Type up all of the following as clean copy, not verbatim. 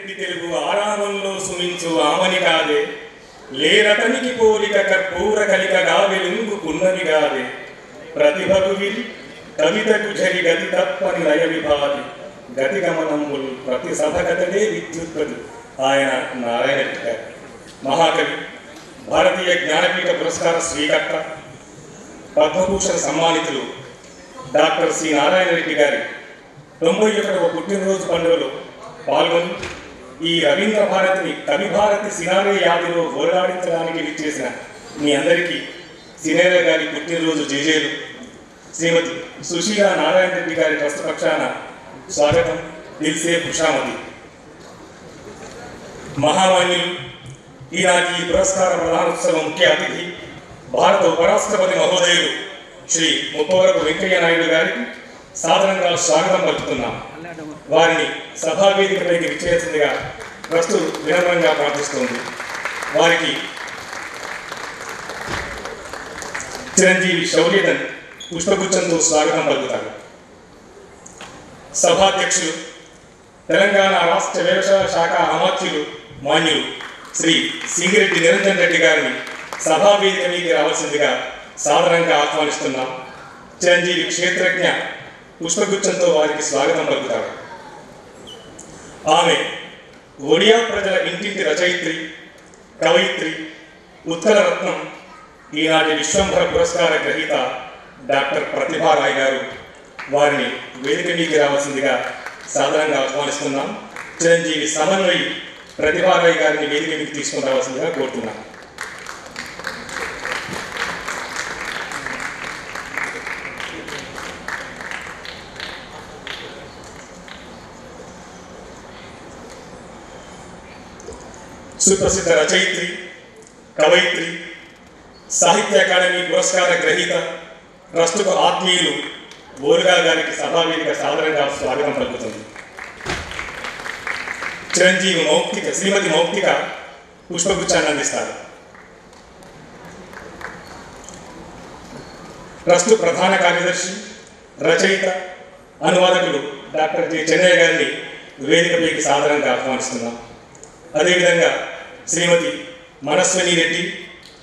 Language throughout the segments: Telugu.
రెడ్డి తెలుగు ఆరామంలో సుమించు ఆమని కాదే, లేరతనికి పోలిక కర్పూర కలికగా వెలుంగుకున్నవి గాదే, ప్రతిభకు విరి కవితకు జరి గతి తప్పని లయ విభాది, గతి గమనములు ప్రతి సభగతడే విద్యుత్పదు. ఆయన నారాయణ రెడ్డి గారు మహాకవి, భారతీయ జ్ఞానపీఠ పురస్కార స్వీకర్త, పద్మభూషణ్ సమ్మానితులు డాక్టర్ సి నారాయణ రెడ్డి గారి 91వ పుట్టినరోజు పండుగలో పాల్గొని ఈ రవీంద్ర భారతిని కవి భారతి సినారే యాదిలో ఓలాడించడానికి విచ్చేసిన మీ అందరికీ సినారే గారి పుట్టినరోజు జేజేలు. శ్రీమతి సుశీల నారాయణ రెడ్డి గారి ట్రస్ట్ పక్షాన స్వాగతం. దిల్సే ఖుషామతి. మహామాన్యులు, ఈనాటి ఈ పురస్కార ప్రధానోత్సవ ముఖ్య అతిథి భారత ఉపరాష్ట్రపతి మహోదయులు శ్రీ ముప్పవరపు వెంకయ్య నాయుడు గారికి సాధారణంగా స్వాగతం పలుకుతున్నాం. వారిని సభావేదికపైకి విచ్చేసిందిగా ట్రస్టు వినమ్రంగా ప్రార్థిస్తోంది. వారికి చిరంజీవి శౌర్యధన్ పుష్పగుచ్చంతో స్వాగతం పలుకుతారు. సభాధ్యక్షులు, తెలంగాణ రాష్ట్ర వ్యవసాయ శాఖ అమాత్యులు మాన్యులు శ్రీ సింగిరెడ్డి నిరంజన్ రెడ్డి గారిని సభావేదిక మీదకి రావాల్సిందిగా సాధారణంగా ఆహ్వానిస్తున్నాం. చిరంజీవి క్షేత్రజ్ఞ పుష్పగుచ్చంతో వారికి స్వాగతం పలుకుతారు. ఆమె ఒడియా ప్రజల ఇంటింటి రచయిత్రి, కవయిత్రి, ఉత్తర రత్నం, ఈనాటి విశ్వంభర పురస్కార గ్రహీత డాక్టర్ ప్రతిభారాయ్ గారు. వారిని వేదిక మీదకి రావాల్సిందిగా సాధారణంగా ఆహ్వానిస్తున్నాం. చిరంజీవి సమన్వయి ప్రతిభారాయ్ గారిని వేదిక మీదకి తీసుకుని రావాల్సిందిగా కోరుతున్నాం. సుప్రసిద్ధ రచయిత్రి, కవయిత్రి, సాహిత్య అకాడమీ పురస్కార గ్రహీత, ట్రస్టుకు ఆత్మీయులు బోరుగా గారికి సభావేదిక సాధారణంగా స్వాగతం పలుకుతుంది. చిరంజీవి శ్రీమతి మౌక్తిక పుష్పగుచ్చాన్ని అందిస్తారు. ట్రస్టు ప్రధాన కార్యదర్శి, రచయిత, అనువాదకులు డాక్టర్ జె చెన్నయ్య గారిని వేదికపైకి సాధారణంగా ఆహ్వానిస్తున్నాం. అదేవిధంగా శ్రీమతి మనస్విని రెడ్డి,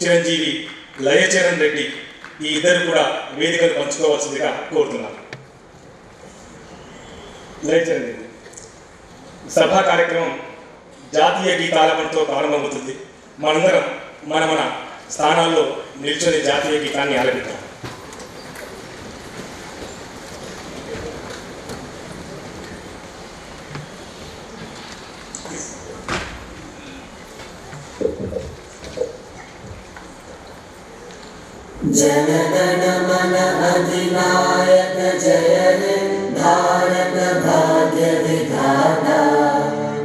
చిరంజీవి లయచరణ్ రెడ్డి, ఈ ఇద్దరు కూడా వేదికను పంచుకోవాల్సిందిగా కోరుతున్నాను. లయచరణ్ రెడ్డి. సభా కార్యక్రమం జాతీయ గీతాలపంతో ప్రారంభమవుతుంది. మనందరం మన స్థానాల్లో నిల్చొని జాతీయ గీతాన్ని ఆలపిద్దాం. जनगण मन अधिनायक जय हे भारत भाग्य विधाता,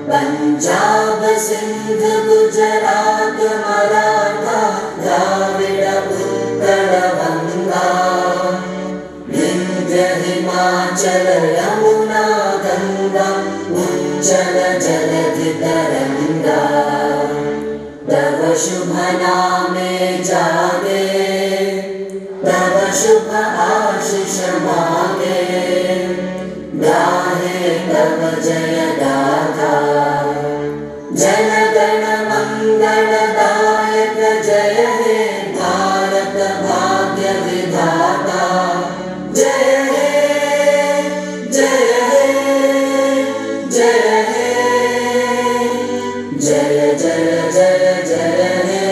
पंजाब सिंध गुजरात मराठा द्राविड़ उत्कल गंगा, विंध्य हिमाचल यमुना गंगा उच्चल जलधि तरंगा, तव शुभ नामे जागे तव शुभ आशीष मांगे, गाहे तव जय गाथा। जनगण मंगलदायक जय हे भारत भाग्य विधाता, जय हे जय हे जय हे जय जय जय जय हे।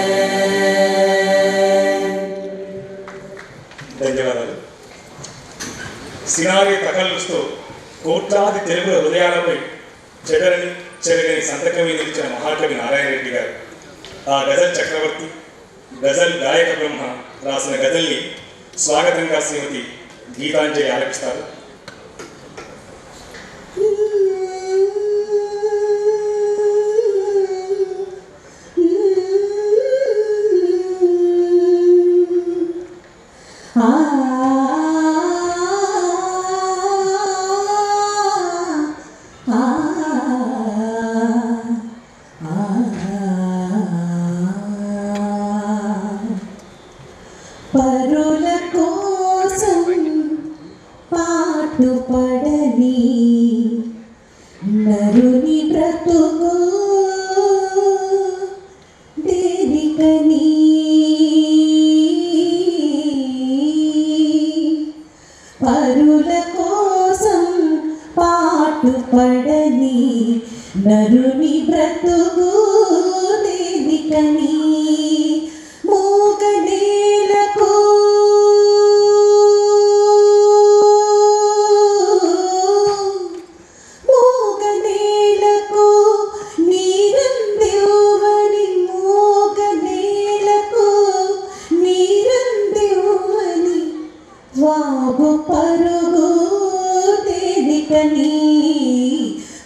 ధన్యవాదాలు. సినారే తకల్లుతో కోట్లాది తెలుగు హృదయాలపై చెరగని సంతకమే నిలిచిన మహాకవి నారాయణ రెడ్డి గారు ఆ గజల్ చక్రవర్తి, గజల్ గాయక బ్రహ్మ రాసిన గజల్ని స్వాగతంగా శ్రీమతి గీతాంజలి ఆలపిస్తారు. పరుల కోసం బ్రతుకు దేనికని పరుల కోసం పాటుపడని నరుని బ్రతుకు దేనికని మూగ నేలకు నీరందివ్వని మూగ నేలకు నీరందివ్వని వాగు పరుగు దేనికని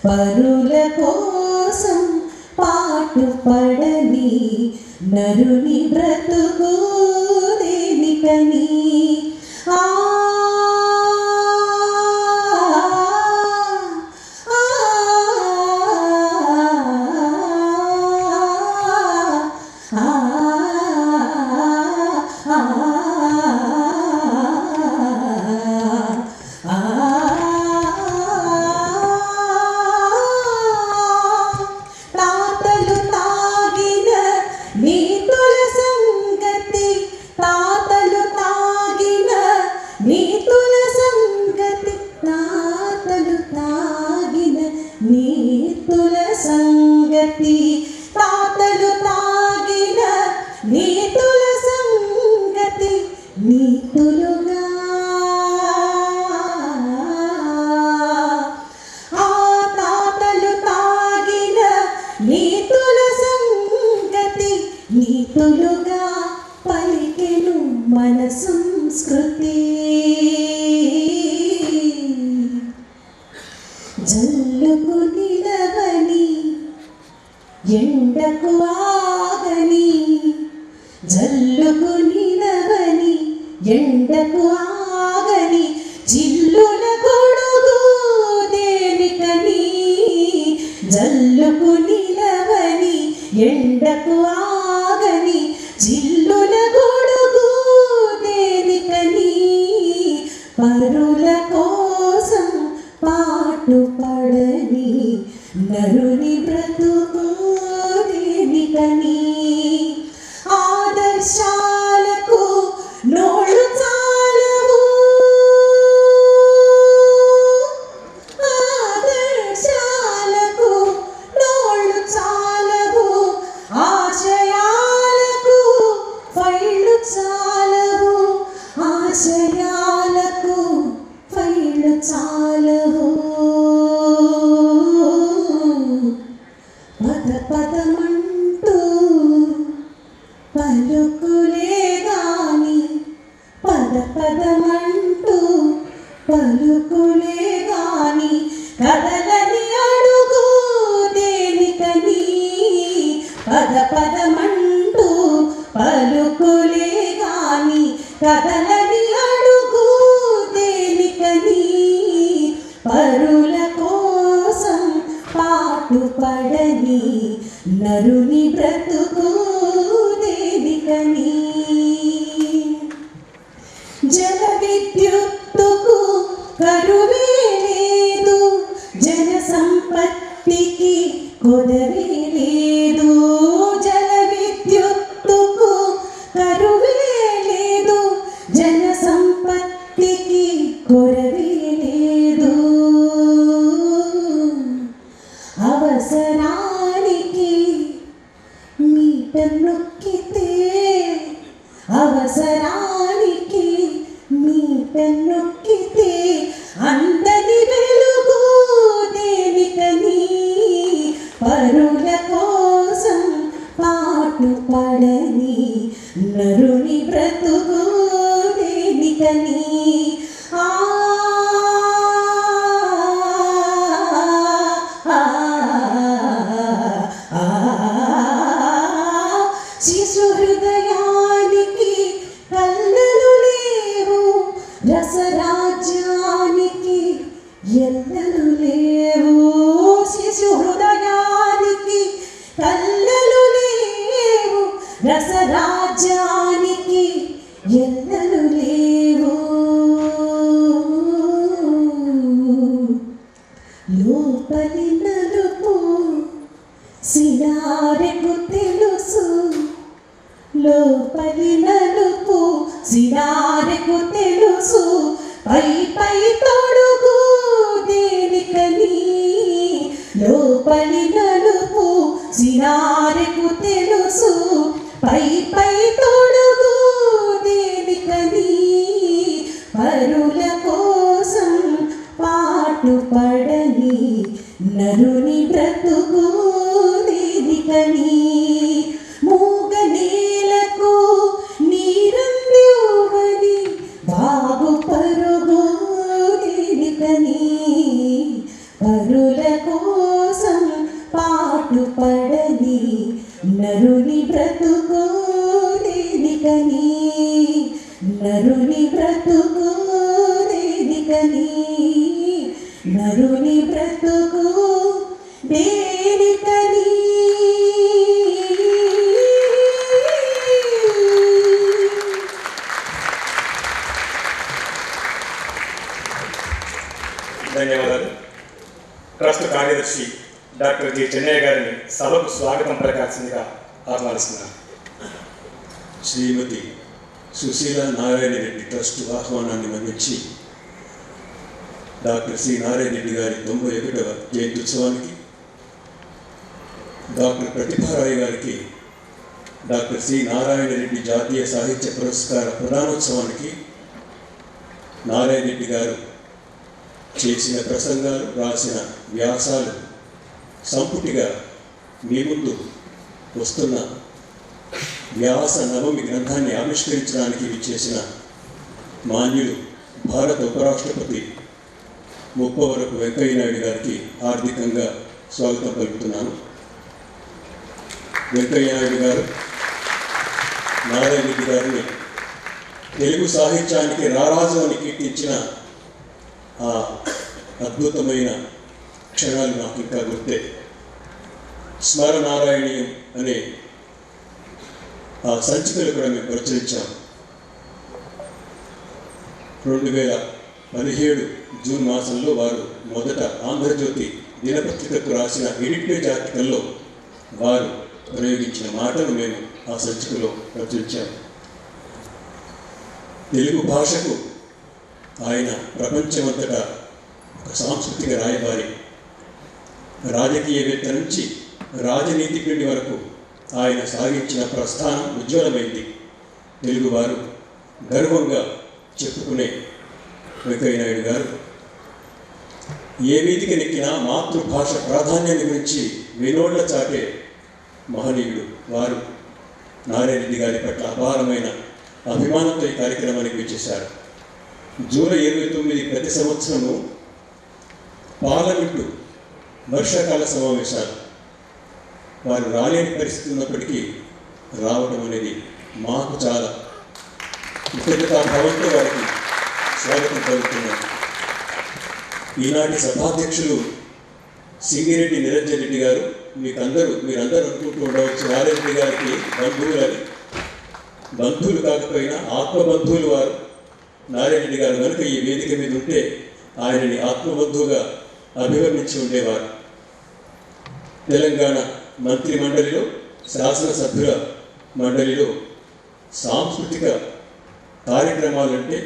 పరుల కోసం పాటుపడని నరుని బ్రతుకు దేనికని ఆ తాతలు తాగిన నీతుల సంగతి తాతలు తాగిన నీతుల సంగతి తాతలు తాగిన నీతుల సంగతి తాతలు తాగిన నీతుల సంగతి నీతులుగా ఆ తాతలు తాగిన నీతుల సంగతి నీతులుగా పలికెను మన సంస్కృతి జల్లుకు నిలవని ఎండకు ఆగని జల్లుకు నిలవని ఎండకు ఆగని చిల్లుల గొడుగు దేనికని జల్లుకు నిలవని ఎండకు ఆగని చిల్లుల గొడుగు దేనికని పరుల కోసం పాటుపడని నరుని బ్రతుకు దేనికని ఆదర్శాలకు నోళ్ళు చాలవు ఆదర్శాలకు నోళ్ళు చాలవు ఆశయాలకు ఫైళ్ళు చాలవు ఆశయాలకు ఫైళ్ళు చాలవు పద పదమంటూ పలుకులే గాని పద పదమంటూ పలుకులే గాని కదలని అడుగు దేనికని పద పదమంటూ పలుకులే గాని కదలని అడుగు దేనికని పరుల కోసం పాటుపడని నరుని బ్రతుకు దేనికని జల విద్యుత్తుకు కరువే లేదు జన సంపత్తికి కొదవే లేదు జల విద్యుత్తుకు కరువే లేదు జన సంపత్తికి కొరవే లేదు అవసరానికి మీటర్ నొక్కితే అవసరానికి మీటర్ నొక్కితే అందని వెలుగు దేనికని పరుల కోసం పాటుపడని నరుని బ్రతుకు దేనికని ఆ శిశు హృదయానికి కళ్ళలు లేవు రసరాజ్యానికి ఎల్లలు లేవు శిశు హృదయానికి కళ్ళలు లేవు రసరాజ్యానికి సినారెకు తెలుసు లోపలి నలుపు, సినారెకు తెలుసు పై పై తొడుగు దేనికని. లోపలి నలుపు సినారెకు తెలుసు పై పై తొడుగు దేనికని. పరుల కోసం పాటుపడని నరుని బ్రతుకు దేనికని. మూగ నేలకు నీరందివ్వని బాగు పరుగు దేనికని. పరుల కోసం పాటుపడని నరుని బ్రతుకు దేనికని. నరుని బ్రతుకు దేనికని. నరుని బ్రతుకు దేనికని. ధన్యవాదాలు. ట్రస్ట్ కార్యదర్శి డాక్టర్ జి చెన్నయ్య గారిని సభకు స్వాగతం పలకాల్సిందిగా ఆహ్వానిస్తున్నాను. శ్రీమతి సుశీల నారాయణ రెడ్డి ట్రస్ట్ ఆహ్వానాన్ని మన్నించి డాక్టర్ సి నారాయణ రెడ్డి గారి 91వ జయంతి ఉత్సవానికి, డాక్టర్ ప్రతిభారాయ్ గారికి డాక్టర్ సి నారాయణ రెడ్డి జాతీయ సాహిత్య పురస్కార ప్రదానోత్సవానికి నారాయణ రెడ్డి గారు చేసిన ప్రసంగాలు, రాసిన వ్యాసాలు సంపుటిగా మీ ముందు వస్తున్న వ్యాస నవమి గ్రంథాన్ని ఆవిష్కరించడానికి విచ్చేసిన మాన్యులు భారత ఉపరాష్ట్రపతి ముప్పవరపు వెంకయ్య నాయుడు గారికి హార్దికంగా స్వాగతం పలుకుతున్నాను. వెంకయ్య నాయుడు గారు నారాయణ రెడ్డి గారిని తెలుగు సాహిత్యానికి రారాజు అని కీర్తించిన ఆ అద్భుతమైన క్షణాలు నాకు ఇంకా గుర్తే. స్మరనారాయణీయం అనే ఆ సంచికలు కూడా మేము ప్రచురించాం. 2017 జూన్ మాసంలో వారు మొదట ఆంధ్రజ్యోతి దినపత్రికకు రాసిన ఎడిట్ పేజ్ ఆర్టికల్లో వారు ప్రయోగించిన మాటలు మేము ఆ సంచికలో ప్రచురించాము. తెలుగు భాషకు ఆయన ప్రపంచమంతటా ఒక సాంస్కృతిక రాయబారి. రాజకీయవేత్త నుంచి రాజనీతిజ్ఞుడి వరకు ఆయన సాగించిన ప్రస్థానం ఉజ్వలమైంది. తెలుగువారు గర్వంగా చెప్పుకునే వెంకయ్య నాయుడు గారు ఏ వీధికి నెక్కినా మాతృభాష ప్రాధాన్యాన్ని గురించి వినోళ్ల చాటే మహనీయుడు. వారు నారాయణ రెడ్డి గారి పట్ల అపారమైన అభిమానంతో ఈ కార్యక్రమానికి వచ్చేశారు. జూలై 29 ప్రతి సంవత్సరము పార్లమెంటు వర్షాకాల సమావేశాలు. వారు రాలేని పరిస్థితి ఉన్నప్పటికీ రావడం అనేది మాకు చాలా కృతజ్ఞతాభావంతో వారికి స్వాగతం పలుకుతున్నాను. ఈనాటి సభాధ్యక్షులు సింగిరెడ్డి నిరంజన్ రెడ్డి గారు, మీరందరూ అనుకుంటూ ఉండవచ్చు నారాయణ రెడ్డి గారికి బంధువులని. బంధువులు కాకపోయినా ఆత్మబంధువులు వారు. నారాయణ రెడ్డి గారు కనుక ఈ వేదిక మీద ఉంటే ఆయనని ఆత్మబంధువుగా అభివర్ణించి ఉండేవారు. తెలంగాణ మంత్రి మండలిలో, శాసనసభ్యుల మండలిలో సాంస్కృతిక కార్యక్రమాలంటే,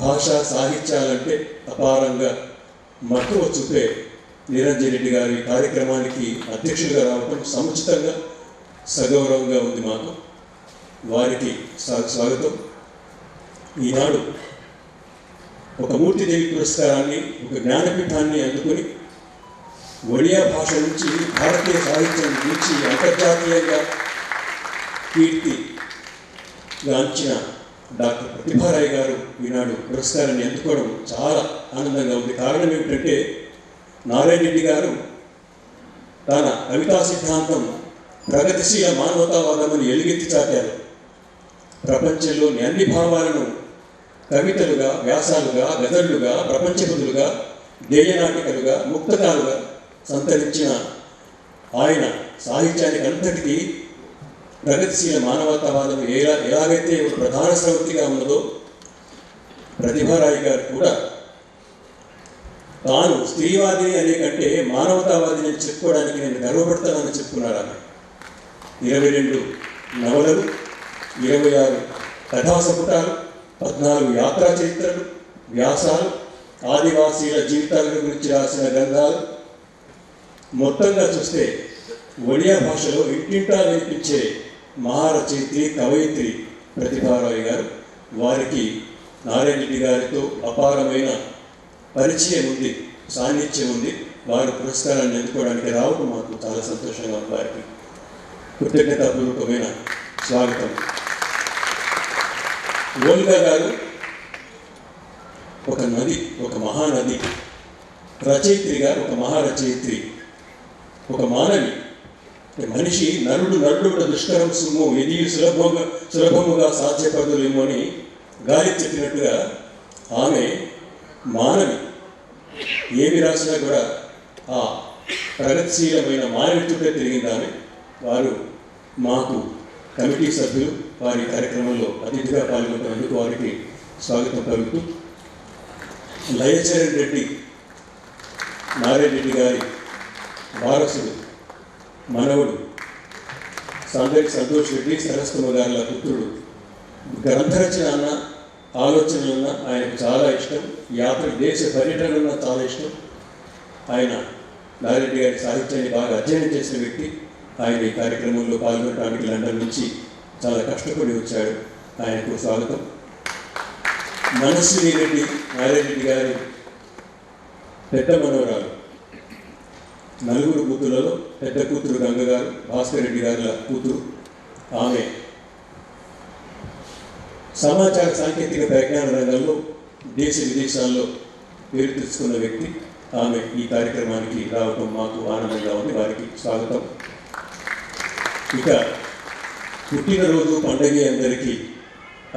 భాషా సాహిత్యాలంటే అపారంగా మక్కువ చూపే నిరంజన్ రెడ్డి గారి కార్యక్రమానికి అధ్యక్షులుగా రావడం సముచితంగా, సగౌరవంగా ఉంది మాకు. వారికి స్వాగతం. ఈనాడు ఒక మూర్తిదేవి పురస్కారాన్ని, ఒక జ్ఞానపీఠాన్ని అందుకొని ఒడియా భాష నుంచి భారతీయ సాహిత్యం నుంచి అంతర్జాతీయంగా కీర్తిగాంచిన డాక్టర్ ప్రతిభారాయ్ గారు ఈనాడు పురస్కారాన్ని అందుకోవడం చాలా ఆనందంగా ఉంది. కారణం ఏమిటంటే నారాయణ రెడ్డి గారు తన కవితా సిద్ధాంతం ప్రగతిశీల మానవతావాదం అని ఎలుగెత్తి చాటారు. ప్రపంచంలోని అన్ని భావాలను కవితలుగా, వ్యాసాలుగా, గజళ్ళుగా, ప్రపంచబుద్ధులుగా, గేయనాటికలుగా, ముక్తకాలుగా సంతరించిన ఆయన సాహిత్యానికి అంతటికీ ప్రగతిశీల మానవతావాదం ఎలాగైతే ఒక ప్రధాన స్రవంతిగా ఉన్నదో ప్రతిభారాయ్ గారు కూడా తాను స్త్రీవాది అనే కంటే మానవతావాది అని చెప్పుకోవడానికి నేను గర్వపడతానని చెప్పుకున్నారు ఆమె. 22 నవలలు, 26 కథా సంపుటాలు, 14 యాత్రా చరిత్రలు, వ్యాసాలు, ఆదివాసీల జీవితాల గురించి రాసిన గ్రంథాలు. మొత్తంగా చూస్తే ఒడియా భాషలో ఇంటింటా వినిపించే మహారచయిత్రి, కవయిత్రి ప్రతిభారాయ్ గారు. వారికి నారాయణ రెడ్డి గారితో అపారమైన పరిచయం ఉంది, సాన్నిధ్యం ఉంది. వారు పురస్కారాన్ని అందుకోవడానికి రావడం మాకు చాలా సంతోషంగా ఉంది. వారికి కృతజ్ఞతాపూర్వకమైన స్వాగతం. ఓల్గా గారు ఒక నది, ఒక మహానది, రచయిత్రిగా ఒక మహారచయిత్రి, ఒక మానవి, మనిషి నరుడు దుష్కరం సుమ్ము ఇది సులభముగా సాధ్యపడలేమో అని గాలి చెప్పినట్టుగా ఆమె మానవి. ఏమి రాసినా కూడా ఆ ప్రగతిశీలమైన మానవి చుట్టే తిరిగింది ఆమె. వారు మాకు కమిటీ సభ్యులు, వారి కార్యక్రమంలో అతిథిగా పాల్గొంటున్నందుకు వారికి స్వాగతం పలుకుతూ, లయచరణ్ రెడ్డి నారాయణ రెడ్డి గారి వారసుడు, మనవడు, సంతోష్ రెడ్డి సరస్వతమ్మ గారుల పుత్రుడు. గ్రంథరచన అన్న, ఆలోచనలన్న ఆయనకు చాలా ఇష్టం. దేశ పర్యటనలన్న చాలా ఇష్టం. ఆయన నారాయణ రెడ్డి గారి సాహిత్యాన్ని బాగా అధ్యయనం చేసిన వ్యక్తి. ఆయన ఈ కార్యక్రమంలో పాల్గొనడానికి లండన్ నుంచి చాలా కష్టపడి వచ్చాడు. ఆయనకు స్వాగతం. మనస్విని రెడ్డి నారాయణ రెడ్డి గారి పెద్ద మనవరాలు. 4 కూతుర్లలో పెద్ద కూతురు గంగ గారు, భాస్కర్ రెడ్డి గారుల కూతురు. ఆమె సమాచార సాంకేతిక ప్రజ్ఞాన రంగంలో దేశ విదేశాల్లో పేరు తెచ్చుకున్న వ్యక్తి. ఆమె ఈ కార్యక్రమానికి రావడం మాకు ఆనందంగా ఉంది. వారికి స్వాగతం. ఇక పుట్టినరోజు పండగ అందరికీ,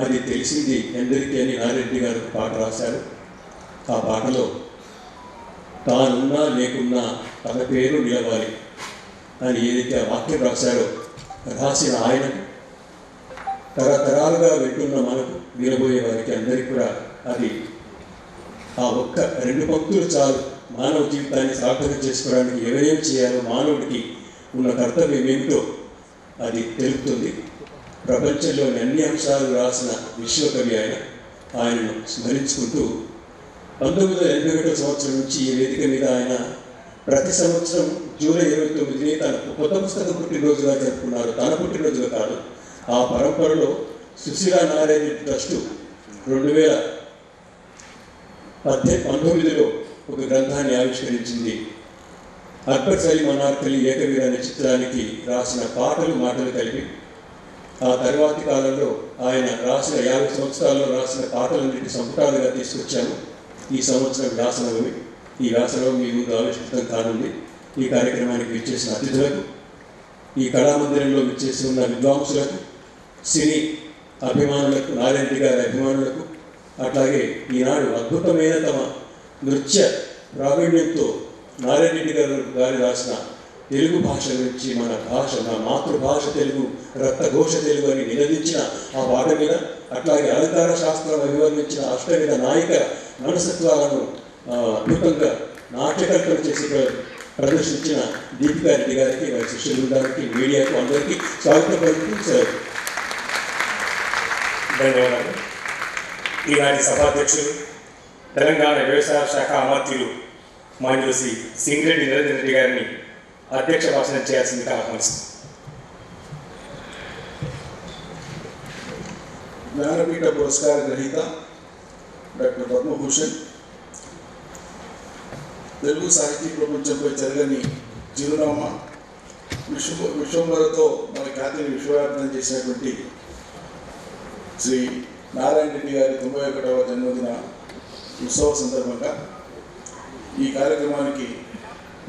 అది తెలిసింది ఎందరికీ అని నారాయణ గారు పాట రాశారు. ఆ పాటలో తానున్నా లేకున్నా తన పేరు నిలవాలి అని ఏదైతే ఆ వాక్యం రాశారో, రాసిన ఆయన తరతరాలుగా వింటున్న మనకు, వినబోయే వారికి అందరికీ కూడా అది ఆ ఒక్క 2 పంక్తులు చాలు మానవ జీవితాన్ని సార్థకం చేసుకోవడానికి. ఎవరేం చేయాలో, మానవుడికి ఉన్న కర్తవ్యం ఏమిటో అది తెలుపుతుంది. ప్రపంచంలోని అన్ని అంశాలు రాసిన విశ్వకవి ఆయన. ఆయనను స్మరించుకుంటూ 1981 సంవత్సరం నుంచి ఈ వేదిక మీద ఆయన ప్రతి సంవత్సరం జూలై 29ని తన కొత్త పుస్తకం పుట్టినరోజుగా జరుపుకున్నారు. తన పుట్టినరోజుగా కాదు. ఆ పరంపరలో సుశీలా నారాయణ రెడ్డి ట్రస్టు 2019లో ఒక గ్రంథాన్ని ఆవిష్కరించింది. అక్బర్ సలీం అనార్కలి ఏకవీర అనే చిత్రానికి రాసిన పాటలు, మాటలు కలిపి ఆ తర్వాతి కాలంలో ఆయన రాసిన 50 సంవత్సరాల్లో రాసిన పాటలన్నింటి సంపుటాలుగా తీసుకొచ్చాము. ఈ సంవత్సరం వ్యాసనవి. ఈ వ్యాసనం మీ ముందు ఆవిష్కృతం కానుంది. ఈ కార్యక్రమానికి విచ్చేసిన అతిథులకు, ఈ కళామందిరంలో విచ్చేసి ఉన్న విద్వాంసులకు, సినీ అభిమానులకు, నారాయణ రెడ్డి గారి అభిమానులకు, అట్లాగే ఈనాడు అద్భుతమైన తమ నృత్య ప్రావీణ్యంతో నారాయణ రెడ్డి గారు రాసిన తెలుగు భాష గురించి, మన భాష, మన మాతృభాష తెలుగు, రక్తఘోష తెలుగు అని నిలదించిన ఆ పాట మీద, అట్లాగే అలంకార శాస్త్రం అభివర్ణించిన అష్టవిధ నాయక మనసత్వాలను అద్భుతంగా నాట్యకల్పన చేసి ప్రదర్శించిన దీపికా రెడ్డి గారికి, వారి శిష్య బృందానికి, మీడియాకు అందరికీ స్వాగతం పలుకుతూ ధన్యవాదాలు. ఈనాటి సభాధ్యక్షులు, తెలంగాణ వ్యవసాయ శాఖ అమాత్యులు మాన్యులు శ్రీ సింగిరెడ్డి నిరంజన్ రెడ్డి గారిని అధ్యక్ష భాషణ చేయాల్సిందిగా ఆహ్వానిస్తుంది. జ్ఞానపీఠ పురస్కార గ్రహీత డాక్టర్ పద్మభూషణ్, తెలుగు సాహితీ ప్రపంచంపై చెరగని చిరునామా, విశ్వంబరతో మన ఖ్యాతిని విశ్వవ్యాప్తం చేసినటువంటి శ్రీ నారాయణ రెడ్డి గారి 91వ జన్మదిన ఉత్సవ సందర్భంగా ఈ కార్యక్రమానికి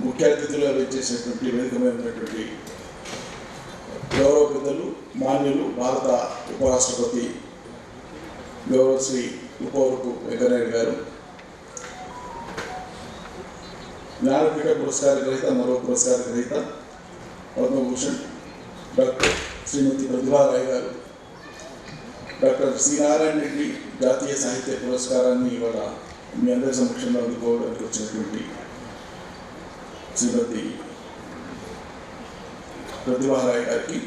ముఖ్య అతిథులుగా వచ్చేసినటువంటి వేదిక మీద ఉన్నటువంటి గౌరవ పెద్దలు, మాన్యులు, భారత ఉపరాష్ట్రపతి గౌరవ శ్రీ ఉపవరపు వెంకయ్యనాయుడు గారు, జ్ఞానపీఠ పురస్కార గ్రహీత, మరో పురస్కార గ్రహీత పద్మభూషణ్ డాక్టర్ శ్రీమతి ప్రతిభారాయ్ గారు, డాక్టర్ శ్రీ నారాయణ రెడ్డి జాతీయ సాహిత్య పురస్కారాన్ని ఇవాళ మీ అందరి సమక్షంలో అందుకోవడానికి వచ్చినటువంటి శ్రీమతి ప్రతిభారాయ్ గారికి,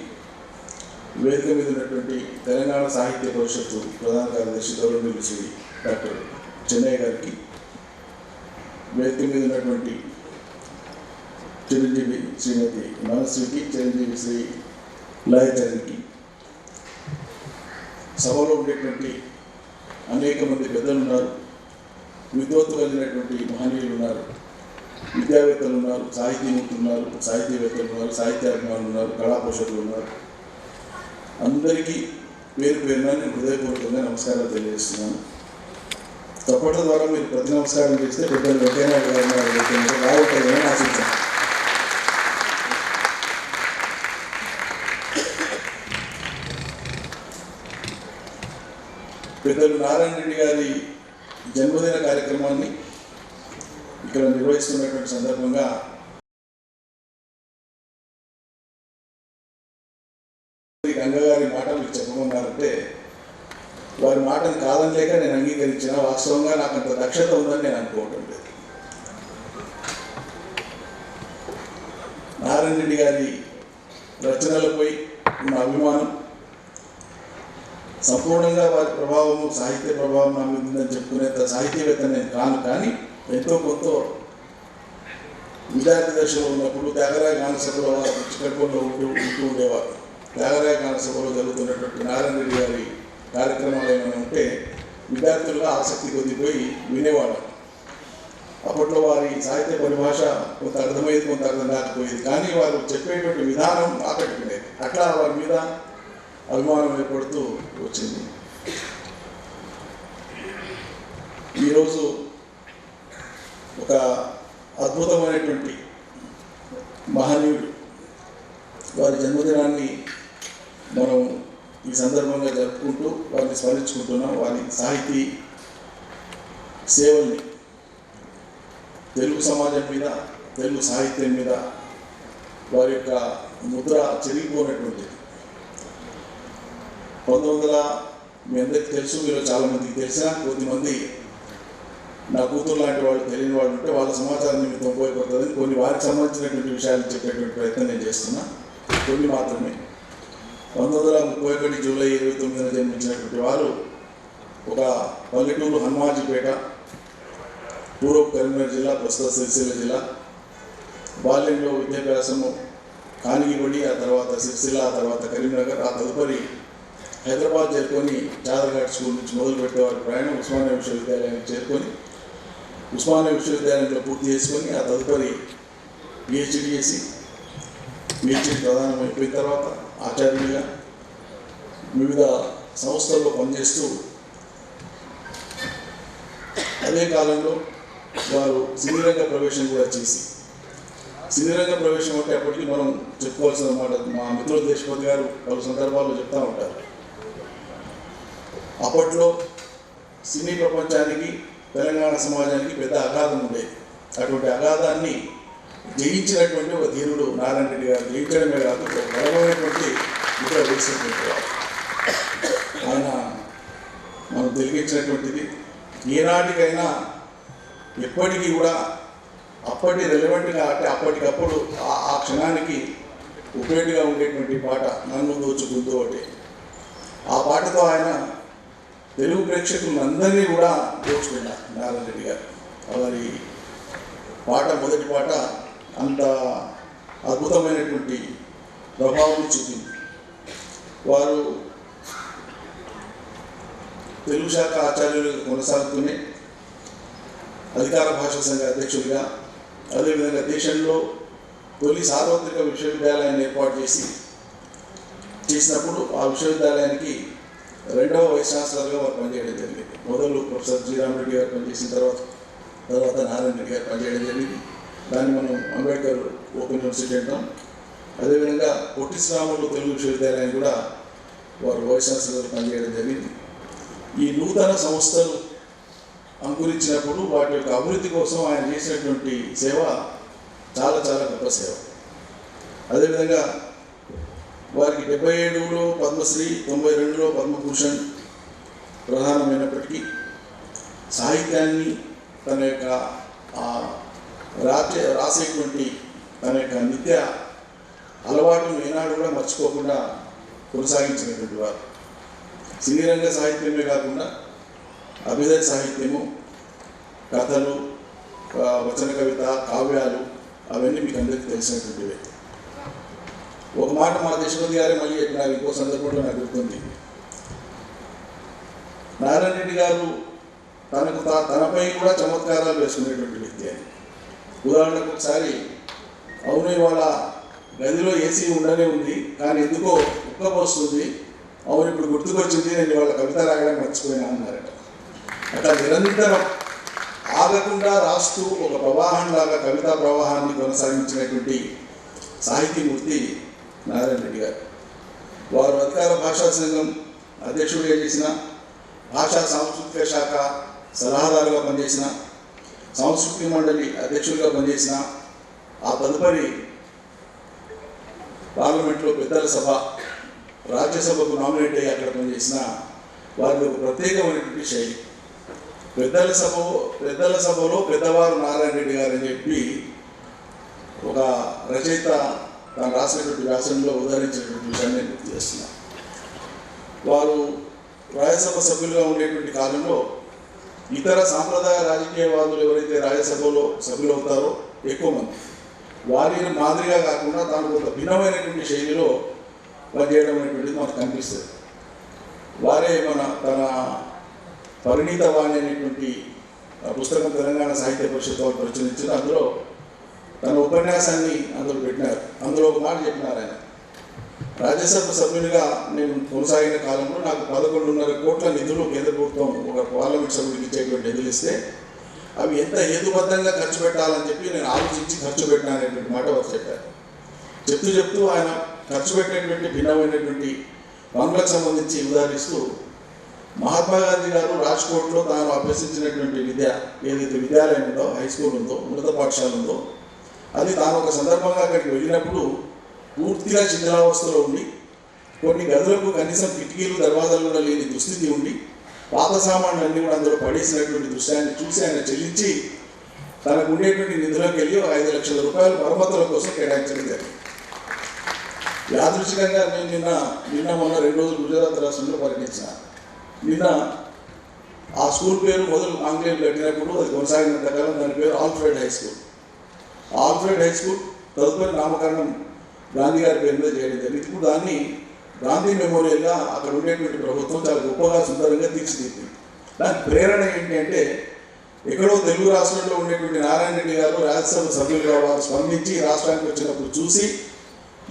వేదిక మీద ఉన్నటువంటి తెలంగాణ సాహిత్య పరిషత్తు ప్రధాన కార్యదర్శి గౌరవనీయులు శ్రీ డాక్టర్ చెన్నయ్య గారికి, వేదిక మీద ఉన్నటువంటి చిరంజీవి శ్రీమతి మనస్వికి, చిరంజీవి శ్రీ లయచరణ్కి, సభలో ఉండేటువంటి అనేక మంది పెద్దలు ఉన్నారు, విద్వత్తు కలిగినటువంటి మహనీయులు ఉన్నారు, విద్యావేత్తలు ఉన్నారు, సాహితీమూర్తులు ఉన్నారు, సాహితీవేత్తలు ఉన్నారు, సాహిత్యాభిమానులు ఉన్నారు, కళాపోషకులు ఉన్నారు. అందరికీ పేరు పేరున నేను హృదయపూర్వకంగా నమస్కారాలు తెలియజేస్తున్నాను. తప్పట్ల ద్వారా మీరు ప్రతి నమస్కారం చేస్తే పెద్దలు వెంకయ్యనాయుడు గారు బాగుంటుందని ఆశించాను. పెద్దలు నారాయణ రెడ్డి గారి జన్మదిన కార్యక్రమాన్ని ఇక్కడ నిర్వహిస్తున్నటువంటి సందర్భంగా గంగగారి మాట మీకు చెప్పమన్నారంటే వారి మాటను కాదనలేక నేను అంగీకరించిన. వాస్తవంగా నాకు అంత దక్షత ఉందని నేను అనుకోవటం లేదు. నారాయణ రెడ్డి గారి రచనలపై ఉన్న అభిమానం, సంపూర్ణంగా వారి ప్రభావము, సాహిత్య ప్రభావం నా మీద ఉందని చెప్పుకునేంత సాహిత్యవేత్త నేను కాను. కానీ ఎంతో కొంత విద్యార్థి దశలో ఉన్నప్పుడు త్యాగరాయ గాన సభలో చిక్కడపల్లిలో ఉంటూ ఉండేవారు. త్యాగరాయ గాన సభలో జరుగుతున్నటువంటి నారాయణ రెడ్డి గారి కార్యక్రమాలు ఏమైనా ఉంటే విద్యార్థులుగా ఆసక్తి కొద్దిపోయి వినేవాళ్ళం. అప్పట్లో వారి సాహిత్య పరిభాష కొంత అర్థమయ్యేది, కొంత అర్థం కాకపోయేది. కానీ వారు చెప్పేటువంటి విధానం ఆకట్టుకునేది. అట్లా వారి మీద అభిమానం ఏర్పడుతూ వచ్చింది. ఈరోజు ఒక అద్భుతమైనటువంటి మహనీయుడు వారి జన్మదినాన్ని మనం ఈ సందర్భంగా జరుపుకుంటూ వారిని స్మరించుకుంటున్నాం. వారి సాహితీ సేవల్ని తెలుగు సమాజం మీద, తెలుగు సాహిత్యం మీద వారి యొక్క ముద్ర చెరిగిపోయినటువంటిది. 1900 మీ అందరికీ తెలుసు, మీరు చాలామందికి తెలిసిన, కొద్దిమంది నా కూతురు లాంటి వాళ్ళు తెలియని వాళ్ళు ఉంటే వాళ్ళ సమాచారం నిమిత్తం ఉపయోగపడుతుందని కొన్ని వారికి సంబంధించినటువంటి విషయాలు చెప్పేటువంటి ప్రయత్నం నేను చేస్తున్నా. కొన్ని మాత్రమే. 1931 జూలై 29న జన్మించినటువంటి వారు ఒక పల్లెటూరు హనుమాజీపేట, పూర్వపు కరీంనగర్ జిల్లా, ప్రస్తుత సిరిసిల్ల జిల్లా. బాల్యంలో విద్యాభ్యాసము కానిగిబడి, ఆ తర్వాత సిరిసిల్ల, ఆ తర్వాత కరీంనగర్, ఆ తదుపరి హైదరాబాద్ చేరుకొని చాదర్ఘాట్ స్కూల్ నుంచి మొదలుపెట్టేవారు ప్రయాణం ఉస్మానియా విశ్వవిద్యాలయానికి చేరుకొని ఉస్మానియా విశ్వవిద్యాలయంలో పూర్తి చేసుకొని ఆ తదుపరి పిహెచ్డి చేసి పిహెచ్డి ప్రధానం అయిపోయిన తర్వాత ఆచార్యుడిగా వివిధ సంస్థల్లో పనిచేస్తూ అదే కాలంలో వారు సినీ రంగ ప్రవేశం కూడా చేసి, సినీ రంగ ప్రవేశం అంటే అప్పటికి మనం చెప్పుకోవాల్సిన మాట మా మిత్రుల దేశపతి గారు పలు సందర్భాల్లో చెప్తూ ఉంటారు. అప్పట్లో సినీ ప్రపంచానికి, తెలంగాణ సమాజానికి పెద్ద అగాధం ఉండేది. అటువంటి అగాధాన్ని జయించినటువంటి ఒక ధీరుడు నారాయణ రెడ్డి గారు. జయించడమే కాదు, ఒక బలమైనటువంటి ఇతర వేసినటువంటి వారు. ఆయన మనం తెలిగించినటువంటిది ఏనాటికైనా ఎప్పటికీ కూడా అప్పటి రెలవెంట్గా అంటే అప్పటికప్పుడు ఆ క్షణానికి ఉపయోగంగా ఉండేటువంటి పాట నన్ను దోచుకుంటూ ఒకటి. ఆ పాటతో ఆయన తెలుగు ప్రేక్షకులందరినీ కూడా దోచుకున్నారు నారాయణ రెడ్డి గారు. వారి పాట, మొదటి పాట అంత అద్భుతమైనటువంటి ప్రభావం చూపింది. వారు తెలుగు శాఖ ఆచార్యులుగా కొనసాగుతూనే అధికార భాషా సంఘ అధ్యక్షుడిగా, అదేవిధంగా దేశంలో తొలి సార్వత్రిక విశ్వవిద్యాలయాన్ని ఏర్పాటు చేసినప్పుడు ఆ విశ్వవిద్యాలయానికి 2వ వైస్ ఛాన్సలర్గా వారు పనిచేయడం జరిగింది. మొదలు ప్రొఫెసర్ జి రామరెడ్డి గారు పనిచేసిన తర్వాత నారాయణ రెడ్డి గారు పనిచేయడం జరిగింది. దాన్ని మనం అంబేద్కర్ ఓపెన్ యూనివర్సిటీ అంటాం. అదేవిధంగా పొట్టి శ్రీరాములు తెలుగు విశ్వవిద్యాలయం కూడా వారు వైస్ ఛాన్సలర్ పనిచేయడం జరిగింది. ఈ నూతన సంస్థలు అంకురించినప్పుడు వాటి యొక్క అభివృద్ధి కోసం ఆయన చేసినటువంటి సేవ చాలా చాలా గొప్ప సేవ. అదేవిధంగా వారికి 77లో పద్మశ్రీ, 92లో పద్మభూషణ్ ప్రధానమైనప్పటికీ సాహిత్యాన్ని, తన యొక్క రాసేటువంటి తన యొక్క నిత్య అలవాటును ఏనాడు కూడా మర్చిపోకుండా కొనసాగించినటువంటి వారు. సినీ రంగ సాహిత్యమే కాకుండా అభినయ సాహిత్యము, కథలు, వచన కవిత, కావ్యాలు అవన్నీ మీకు అందరికీ తెలిసినటువంటివే. ఒక మాట మా దేశపతి గారే మళ్ళీ చెప్పినారు, ఇంకో సందర్భంలో నాకు గుర్తుంది. నారాయణ రెడ్డి గారు తనపై కూడా చమత్కారాలు వేసుకునేటువంటి వ్యక్తి అని. ఉదాహరణకు ఒకసారి, అవును ఇవాళ గదిలో ఏసీ ఉండనే ఉంది కానీ ఎందుకో ఉక్కపోస్తుంది, అవును ఇప్పుడు గుర్తుకొచ్చింది, నేను ఇవాళ కవిత రాయడం మర్చిపోయినా అన్నారట. అట్లా నిరంతరం ఆగకుండా రాస్తూ ఒక ప్రవాహంలాగా కవితా ప్రవాహాన్ని కొనసాగించినటువంటి సాహితీమూర్తి నారాయణ రెడ్డి గారు. వారు అధికార భాషా సంఘం అధ్యక్షుడిగా చేసిన, భాషా సాంస్కృతిక శాఖ సలహాదారుగా పనిచేసిన, సాంస్కృతిక మండలి అధ్యక్షుడిగా పనిచేసిన, ఆ తదుపరి పార్లమెంట్లో పెద్దల సభ, రాజ్యసభకు నామినేట్ అయ్యి అక్కడ పనిచేసిన వారికి ఒక ప్రత్యేకమైనటువంటి శైలి. పెద్దల సభలో పెద్దవారు నారాయణ రెడ్డి గారు అని చెప్పి ఒక రచయిత తాను రాసినటువంటి వ్యాసంలో ఉదహరించినటువంటి విషయాన్ని నేను గుర్తు చేస్తున్నాను. వారు రాజ్యసభ సభ్యులుగా ఉండేటువంటి కాలంలో ఇతర సాంప్రదాయ రాజకీయవాదులు ఎవరైతే రాజ్యసభలో సభ్యులు అవుతారో ఎక్కువ మంది, వారి మాదిరిగా కాకుండా తాను కొంత భిన్నమైనటువంటి శైలిలో పనిచేయడం అనేటువంటిది మనకు కనిపిస్తుంది. వారే తన పరిణీత వాణి అనేటువంటి పుస్తకం తెలంగాణ సాహిత్య పరిషత్ వారు ప్రచురించిన, అందులో తన ఉపన్యాసాన్ని అందులో పెట్టినారు. అందులో ఒక మాట చెప్పినారు ఆయన, రాజ్యసభ సభ్యునిగా నేను కొనసాగిన కాలంలో నాకు 11.5 కోట్ల నిధులు కేంద్ర ప్రభుత్వం ఒక పార్లమెంట్ సభ్యుడికి ఇచ్చేటువంటి నిధులు ఇస్తే అవి ఎంత హేతుబద్ధంగా ఖర్చు పెట్టాలని చెప్పి నేను ఆలోచించి ఖర్చు పెట్టినా అనేటువంటి మాట వారు చెప్పారు. చెప్తూ ఆయన ఖర్చు పెట్టేటువంటి భిన్నమైనటువంటి పనులకు సంబంధించి ఉదాహరిస్తూ, మహాత్మా గాంధీ గారు రాజ్కోట్లో తాను అభ్యసించినటువంటి విద్య ఏదైతే విద్యాలయం ఉందో, హై స్కూల్ ఉందో, ఉన్నత పాఠశాల ఉందో, అది తాను ఒక సందర్భంగా అక్కడికి వెళ్ళినప్పుడు పూర్తిగా శిథిలావస్థలో ఉండి, కొన్ని గదులకు కనీసం కిటికీలు దర్వాజాలు కూడా లేని దుస్థితి ఉండి, పాత సామాన్లు అన్నీ కూడా అందులో పడేసినటువంటి దృశ్యాన్ని చూసి ఆయన చెల్లించి తనకు ఉండేటువంటి నిధులకు వెళ్ళి 5 లక్షల రూపాయలు మరమ్మతుల కోసం కేటాయించడం జరిగింది. యాదృచ్ఛికంగా నేను నిన్న మొన్న 2 రోజులు గుజరాత్ రాష్ట్రంలో పర్యటించిన. నిన్న ఆ స్కూల్ పేరు మొదలు ఆంగ్లేయులు కట్టినప్పుడు అది కొనసాగినంతకాలం దాని పేరు Alfred high school. Alfred high school తదుపరి నామకరణం గాంధీ గారి పేరు మీద చేయడం జరిగింది. ఇప్పుడు దాన్ని గాంధీ మెమోరియల్గా అక్కడ ఉండేటువంటి ప్రభుత్వం చాలా గొప్పగా సుందరంగా తీర్చిదిద్దింది. దానికి ప్రేరణ ఏంటి అంటే, ఎక్కడో తెలుగు రాష్ట్రంలో ఉండేటువంటి నారాయణ రెడ్డి గారు రాజ్యసభ సభ్యులుగా వారు స్పందించి రాష్ట్రానికి వచ్చినప్పుడు చూసి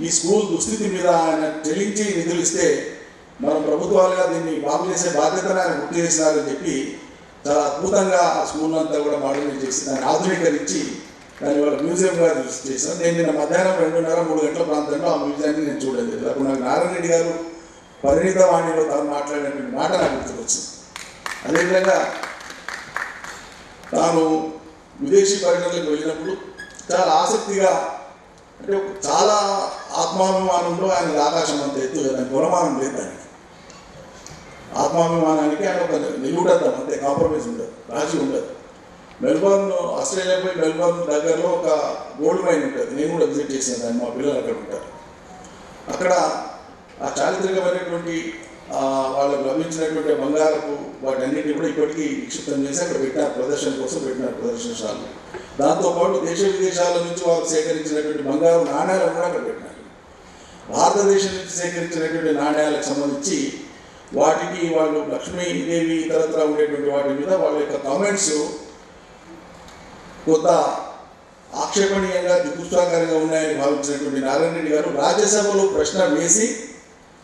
ఈ స్కూల్ దుస్థితి మీద ఆయన చెల్లించి నిధులు ఇస్తే మనం ప్రభుత్వాలుగా దీన్ని బాగు చేసే బాధ్యతను ఆయన గుర్తు చేసినారని చెప్పి చాలా అద్భుతంగా ఆ స్కూల్ అంతా కూడా మోడర్నైజ్ చేసి దాన్ని ఆధునీకరించి దాన్ని వాళ్ళ మ్యూజియంగా చేశాను. నేను నిన్న మధ్యాహ్నం 2:30-3 గంటల ప్రాంతంలో ఆ మ్యూజియాన్ని నేను చూడలేదు. అప్పుడు నాకు నారాయణ రెడ్డి గారు పరిణిత వాణిలో తాను మాట్లాడినటువంటి మాట నాకు గుర్తుకొచ్చింది. అదేవిధంగా తాను విదేశీ పర్యటనలకు వెళ్ళినప్పుడు చాలా ఆసక్తిగా, అంటే చాలా ఆత్మాభిమానంలో ఆయన ఆకాశం అంత ఎత్తు లేదు, దానికి గుణమానం లేదు. దానికి ఆత్మాభిమానానికి ఆయన ఒక నిలువుడద్దాం అంతే, కాంప్రమైజ్ ఉండదు, రాజీ ఉండదు. మెల్బోర్న్, ఆస్ట్రేలియా పోయి మెల్బోర్న్ దగ్గరలో ఒక గోల్డ్ మైన్ ఉంటుంది, నేను కూడా విజిట్ చేశాను దాన్ని, మా పిల్లలు అక్కడ ఉంటారు. అక్కడ ఆ చారిత్రకమైనటువంటి వాళ్ళకు లభించినటువంటి బంగారపు వాటన్నిటిని కూడా ఇప్పటికీ నిక్షిప్తం చేసి అక్కడ పెట్టినారు, ప్రదర్శన కోసం పెట్టినారు ప్రదర్శనశాలను. దాంతోపాటు దేశ విదేశాల నుంచి వారు సేకరించినటువంటి బంగారు నాణ్యాలను కూడా అక్కడ పెట్టినారు. భారతదేశం నుంచి సేకరించినటువంటి నాణ్యాలకు సంబంధించి వాటికి వాళ్ళు లక్ష్మీదేవి ఇతరత్ర ఉండేటువంటి వాటి మీద వాళ్ళ యొక్క కామెంట్స్ కొంత ఆక్షేపణీయంగా దిగుత్సాకరంగా ఉన్నాయని భావించినటువంటి నారాయణ రెడ్డి గారు రాజ్యసభలో ప్రశ్న వేసి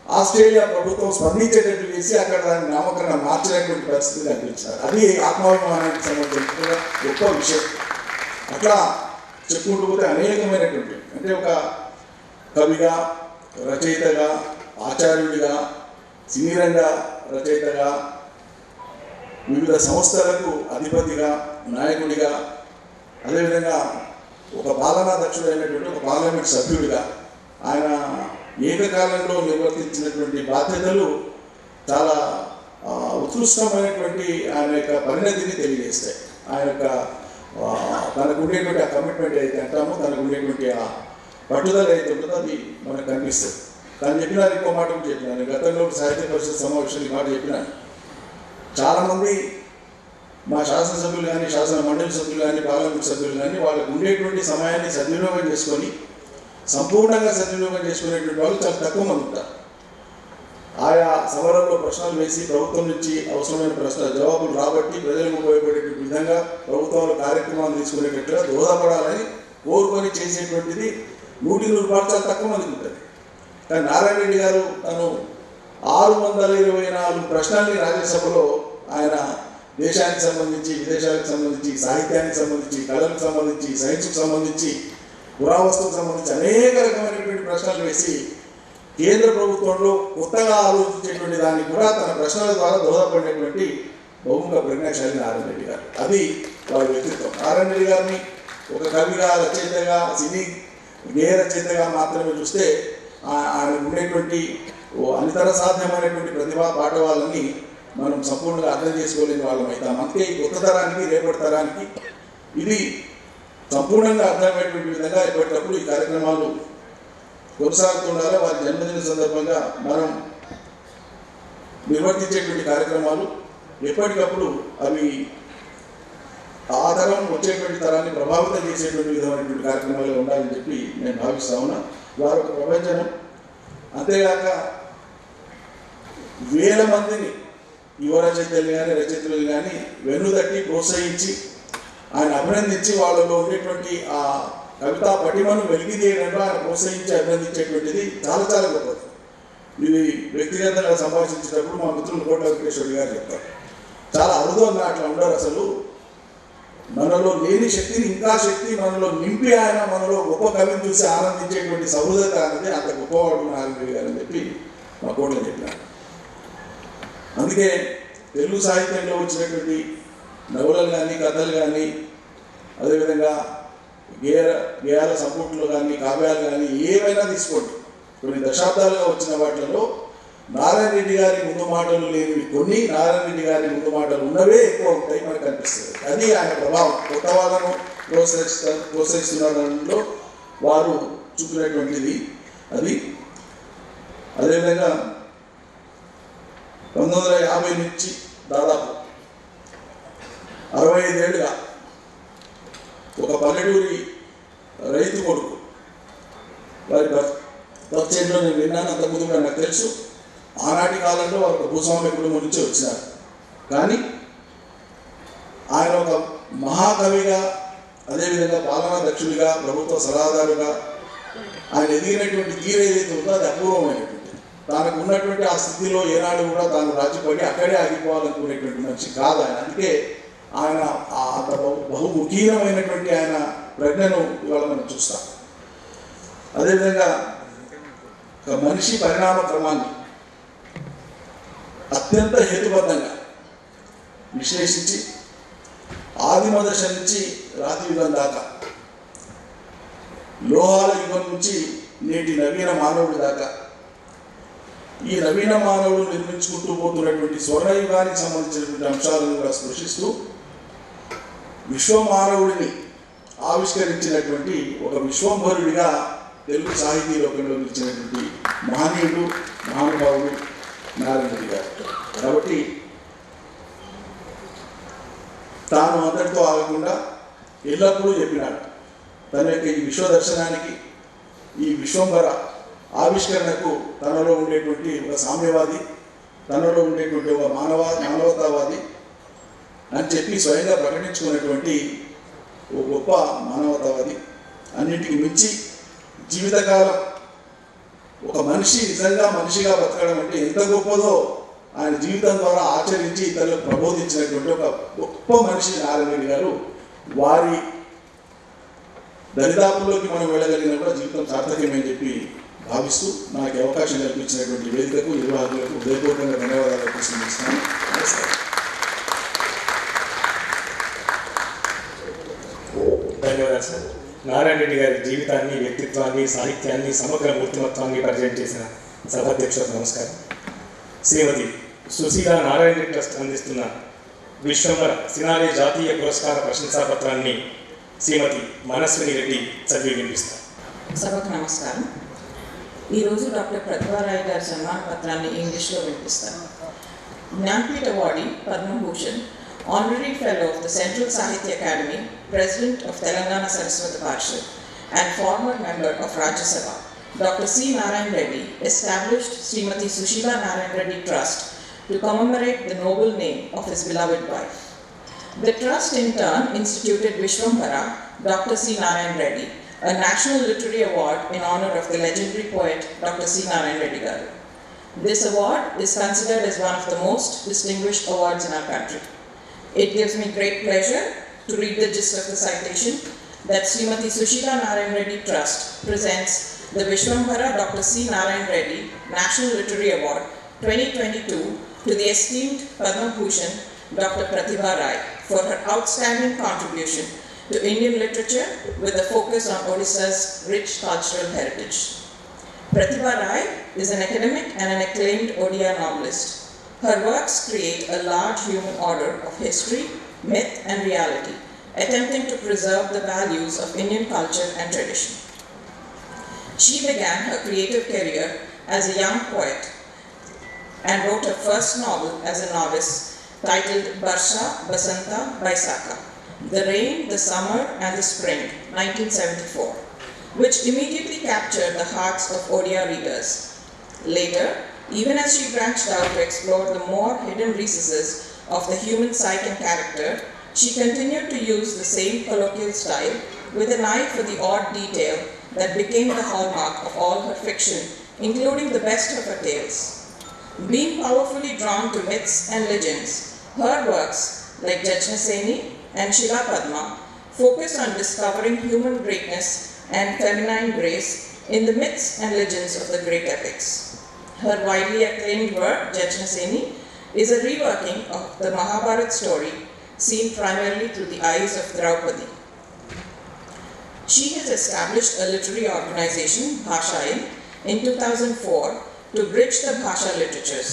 ఆస్ట్రేలియా ప్రభుత్వం స్పందించేటట్టు వేసి అక్కడ దాని నామకరణం మార్చినటువంటి పరిస్థితి కనిపించారు. అది ఆత్మాభిమానానికి సంబంధించిన గొప్ప విషయం. అట్లా చెప్పుకుంటూ పోతే అనేకమైనటువంటి, అంటే ఒక కవిగా, రచయితగా, ఆచార్యుడిగా, సినీ రంగ రచయితగా, వివిధ సంస్థలకు అధిపతిగా, నాయకుడిగా, అదేవిధంగా ఒక పాలనా దక్షుడైనటువంటి ఒక పార్లమెంట్ సభ్యుడిగా ఆయన ఏకకాలంలో నిర్వర్తించినటువంటి బాధ్యతలు చాలా ఉత్కృష్టమైనటువంటి ఆయన యొక్క పరిణతిని తెలియజేస్తాయి. ఆయన యొక్క తనకు ఉండేటువంటి ఆ కమిట్మెంట్ అయితే అంటామో, తనకు ఉండేటువంటి ఆ పట్టుదల అయితే ఉంటుందో అది మనకు కనిపిస్తుంది. తను చెప్పిన ఇంకో మాట కూడా చెప్పినాను, గతంలో సాహిత్య పరిషత్ సమావేశంలో ఈ మాట చెప్పినాను. చాలామంది మా శాసనసభ్యులు కానీ, శాసన మండలి సభ్యులు కానీ, పార్లమెంట్ సభ్యులు కానీ వాళ్ళకు ఉండేటువంటి సమయాన్ని సద్వినియోగం చేసుకొని సంపూర్ణంగా సద్వినియోగం చేసుకునేటువంటి వాళ్ళు చాలా తక్కువ మంది ఉంటారు. ఆయా సభలలో ప్రశ్నలు వేసి ప్రభుత్వం నుంచి అవసరమైన ప్రశ్న జవాబులు రాబట్టి ప్రజలకు ఉపయోగపడే విధంగా ప్రభుత్వాలు కార్యక్రమాలు తీసుకునేటట్టుగా దోహదపడాలని కోరుకొని చేసేటువంటిది 100% చాలా తక్కువ మందికి ఉంటుంది. కానీ నారాయణ రెడ్డి గారు తను 624 ప్రశ్నల్ని రాజ్యసభలో ఆయన దేశానికి సంబంధించి, విదేశాలకు సంబంధించి, సాహిత్యానికి సంబంధించి, కళలకు సంబంధించి, సైన్స్కు సంబంధించి, పురావస్తుకు సంబంధించి అనేక రకమైనటువంటి ప్రశ్నలు వేసి కేంద్ర ప్రభుత్వంలో కొత్తగా ఆలోచించేటువంటి దాన్ని కూడా తన ప్రశ్నల ద్వారా దోహదపడినటువంటి బహుముఖ ప్రజ్ఞాశాలి నారాయణ రెడ్డి గారు. అది వారి వ్యక్తిత్వం. నారాయణ రెడ్డి గారిని ఒక కవిగా, రచయితగా, సినీ గేయ రచయితగా మాత్రమే చూస్తే ఆయన ఉండేటువంటి అనితర సాధ్యమైనటువంటి ప్రతిభా పాఠవాళ్ళని మనం సంపూర్ణంగా అర్థం చేసుకోలేని వాళ్ళం అవుతాం. అందుకే ఈ కొత్త తరానికి, రేపటి తరానికి ఇది సంపూర్ణంగా అర్థమయ్యేటువంటి విధంగా ఎప్పటికప్పుడు ఈ కార్యక్రమాలు కొనసాగుతుండాలి. వారి జన్మదిన సందర్భంగా మనం నిర్వర్తించేటువంటి కార్యక్రమాలు ఎప్పటికప్పుడు అవి ఆ తరం వచ్చేటువంటి తరాన్ని ప్రభావితం చేసేటువంటి విధమైనటువంటి కార్యక్రమాలు ఉండాలని చెప్పి నేను భావిస్తా ఉన్నా. వారి ఒక ప్రపంచం. అంతేగాక వేల మందిని యువ రచయితలు కానీ, రచయితలు కానీ వెన్నుదట్టి ప్రోత్సహించి ఆయన అభినందించి వాళ్ళలో ఉండేటువంటి ఆ కవితా పటిమను వెలికి తీయడంలో ఆయన ప్రోత్సహించి అభినందించేటువంటిది చాలా చాలా గొప్పది. ఇది వ్యక్తిగతంగా సంభాషించేటప్పుడు మా మిత్రులు కోట వెంకటేశ్వరి గారు చెప్తారు, చాలా అరుదుగా అట్లా ఉండరు. అసలు మనలో లేని శక్తిని ఇంకా శక్తి మనలో నింపి ఆయన మనలో గొప్ప కవిని చూసి ఆనందించేటువంటి సహృదయత అనేది అంత గొప్పవాడు నారాయణ గారు అని చెప్పి మా కోటలో చెప్పినారు. అందుకే తెలుగు సాహిత్యంలో వచ్చినటువంటి నవలలు కానీ, కథలు కానీ, అదేవిధంగా గేయాల సంపుట్లు కానీ, కావ్యాలు కానీ ఏవైనా తీసుకోండి, కొన్ని దశాబ్దాలుగా వచ్చిన వాటిలో నారాయణ రెడ్డి గారి ముందు మాటలు లేనివి కొన్ని, నారాయణ రెడ్డి గారి ముందు మాటలు ఉన్నవే ఎక్కువ ఉంటాయి మనకు అనిపిస్తుంది. అది ఆయన ప్రభావం. కొత్త వాళ్ళను ప్రోత్సహిస్తున్న వారు చూపినటువంటిది అది. అదేవిధంగా 1950 నుంచి దాదాపు 65 ఏళ్ళుగా ఒక పల్లెటూరి రైతు కొడుకు వారి పరిచయంలో నేను విన్నాను. అంతకుముందు కూడా నాకు తెలుసు. ఆనాటి కాలంలో ఒక భూస్వామ్య కుటుంబం నుంచి వచ్చినారు. కానీ ఆయన ఒక మహాకవిగా, అదేవిధంగా పాలనా దక్షుడిగా, ప్రభుత్వ సలహాదారుగా ఆయన ఎదిగినటువంటి తీరు ఏదైతే ఉందో అది అపూర్వమైనటువంటి. తనకు ఉన్నటువంటి ఆ స్థితిలో ఏనాడు కూడా తాను రాజీపడి అక్కడే ఆగిపోవాలనుకునేటువంటి మనిషి కాదు ఆయన. అందుకే ఆయన అంత బహుముఖీనమైనటువంటి ఆయన ప్రజ్ఞను ఇవాళ మనం చూస్తాం. అదేవిధంగా ఒక మనిషి పరిణామ క్రమాన్ని అత్యంత హేతుబద్ధంగా విశ్లేషించి ఆదిమ దశ నుంచి రాతి యుగం దాకా, లోహాల యుగం నుంచి నేటి నవీన మానవుడి దాకా, ఈ నవీన మానవుడు నిర్మించుకుంటూ పోతున్నటువంటి స్వర్ణయుగానికి సంబంధించినటువంటి అంశాలను కూడా స్పృశిస్తూ విశ్వమానవుడిని ఆవిష్కరించినటువంటి ఒక విశ్వంభరుడిగా తెలుగు సాహితీ లోకంలో నిలిచినటువంటి మహనీయుడు, మహానుభావుడు నారాయణ రెడ్డి గారు. కాబట్టి తాను అందరితో ఆగకుండా ఎల్లప్పుడూ చెప్పినాడు తన యొక్క ఈ విశ్వ దర్శనానికి, ఈ విశ్వంభర ఆవిష్కరణకు తనలో ఉండేటువంటి ఒక సామ్యవాది, తనలో ఉండేటువంటి ఒక మానవతావాది అని చెప్పి స్వయంగా ప్రకటించుకున్నటువంటి ఒక గొప్ప మానవతావాది. అన్నింటికి మించి జీవితకాలం ఒక మనిషి నిజంగా మనిషిగా బతకడం అంటే ఎంత గొప్పదో ఆయన జీవితం ద్వారా ఆచరించి ఇతరులకు ప్రబోధించినటువంటి ఒక గొప్ప మనిషి నారాయణ రెడ్డి గారు. వారి దరిదాపుల్లోకి మనం వెళ్ళగలిగిన కూడా జీవితం సార్థకమని చెప్పి భావిస్తూ నాకు అవకాశం కల్పించినటువంటి వేదికకు, నిర్వాహకులకు హృదయపూర్వకంగా ధన్యవాదాలు ప్రశ్నిస్తున్నాను. నమస్కారం. ధన్యవాదాలు సార్. నారాయణ రెడ్డి గారి జీవితాన్ని, వ్యక్తిత్వాన్ని, సాహిత్యాన్ని, సమగ్ర మూర్తిమత్వాన్ని పరిచయం చేసిన సభాధ్యక్షులకు నమస్కారం. శ్రీమతి సుశీల నారాయణ రెడ్డి ట్రస్ట్ అందిస్తున్న విశ్వంబర సినారే జాతీయ పురస్కార ప్రశంసాపత్రాన్ని శ్రీమతి మనస్విని రెడ్డి చదివి వినిపిస్తారు. సభకు నమస్కారం. ఈరోజు డాక్టర్ ప్రతిభారాయ్ గారి సన్మాన పత్రాన్ని ఇంగ్లీష్లో వినిపిస్తాను. Jnanpith awardee Padma Bhushan, honorary fellow of the central Sahitya Akademi, president of Telangana Saraswati Parishad and former member of Rajya Sabha, Dr. C. Narayan Reddy established Srimati Sushila Narayan Reddy Trust to commemorate the noble name of his beloved wife. The trust in turn instituted Vishwambara, Dr. C. Narayan Reddy, a national literary award in honor of the legendary poet Dr. C. Narayan Reddy garu. This award is considered as one of the most distinguished awards in our country. It gives me great pleasure to read the gist of the citation that Srimati Sushila Narayan Reddy Trust presents the Vishwambara Dr. C. Narayan Reddy National Literary Award 2022 to the esteemed Padma Bhushan Dr. Pratibha Rai for her outstanding contribution to Indian literature with a focus on Odisha's rich cultural heritage. Pratibha Rai is an academic and an acclaimed Odia novelist. Her works create a large human order of history, myth and reality, attempting to preserve the values of Indian culture and tradition. She began her creative career as a young poet and wrote her first novel as a novice titled Barsha, Basanta, Baisakha, The Rain, the Summer and the Spring, 1974, which immediately captured the hearts of Odia readers. Later, even as she branched out to explore the more hidden recesses of the human psyche and character, she continued to use the same colloquial style with an eye for the odd detail that became the hallmark of all her fiction, including the best of her tales. Being powerfully drawn to myths and legends, her works, like Jajnaseni and Shila Padma, focus on discovering human greatness and feminine grace in the myths and legends of the great epics. Her widely acclaimed work, Jajnaseni, is a reworking of the Mahabharat story seen primarily through the eyes of Draupadi. She has established a literary organization, Bhashayan, in 2004 to bridge the Bhasha literatures.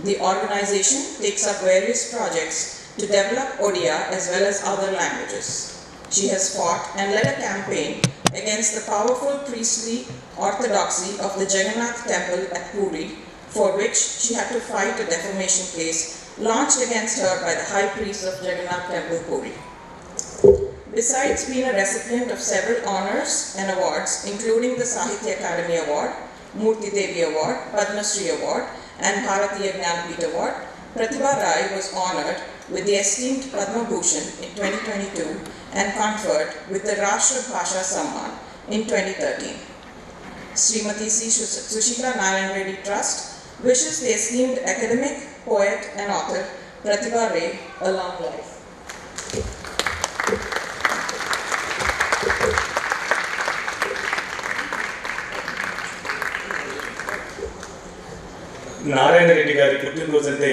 The organization takes up various projects to develop Odia as well as other languages. She has fought and led a campaign against the powerful priestly orthodoxy of the Jagannath temple at Puri, for which she had to fight a defamation case launched against her by the high priest of Jagannath Temple, Puri. Besides being a recipient of several honors and awards, including the Sahitya Akademi Award, Murti Devi Award, Padma Shri Award, and Bharatiya Jnanpith Award, Pratibha Rai was honored with the esteemed Padma Bhushan in 2022 and conferred with the Rashtra Bhasha Samman in 2013. Srimati C. Sushila Narayan Reddy Trust wishes the esteemed academic, poet and author Pratibha Rai a long life. Narayana Reddy గారి పుట్టినరోజు అంటే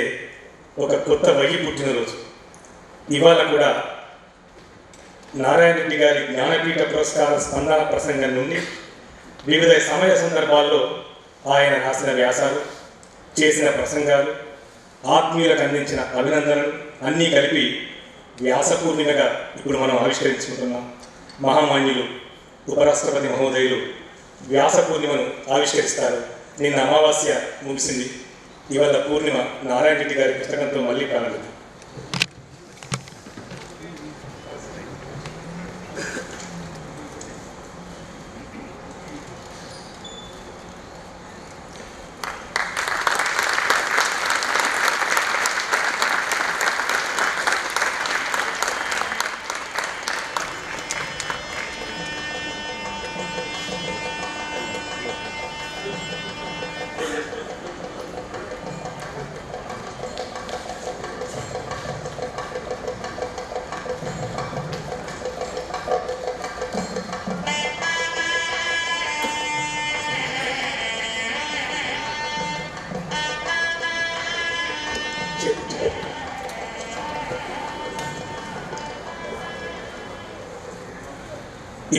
ఒక కొత్త వగి పుట్టినరోజు. ఇవాళ కూడా నారాయణ రెడ్డి గారి జ్ఞానపీఠ పురస్కార స్పందన ప్రసంగం నుండి వివిధ సమయ సందర్భాల్లో ఆయన రాసిన వ్యాసాలు, చేసిన ప్రసంగాలు, ఆత్మీయులకు అందించిన అభినందనలు అన్నీ కలిపి వ్యాస పూర్ణిమగా ఇప్పుడు మనం ఆవిష్కరించుకుంటున్నాం. మహామాన్యులు ఉపరాష్ట్రపతి మహోదయులు వ్యాస పూర్ణిమను ఆవిష్కరిస్తారు. నిన్న అమావాస్య ముగిసింది, ఇవాళ పూర్ణిమ. నారాయణ రెడ్డి గారి పుస్తకంతో మళ్ళీ ప్రారంభిద్దాం.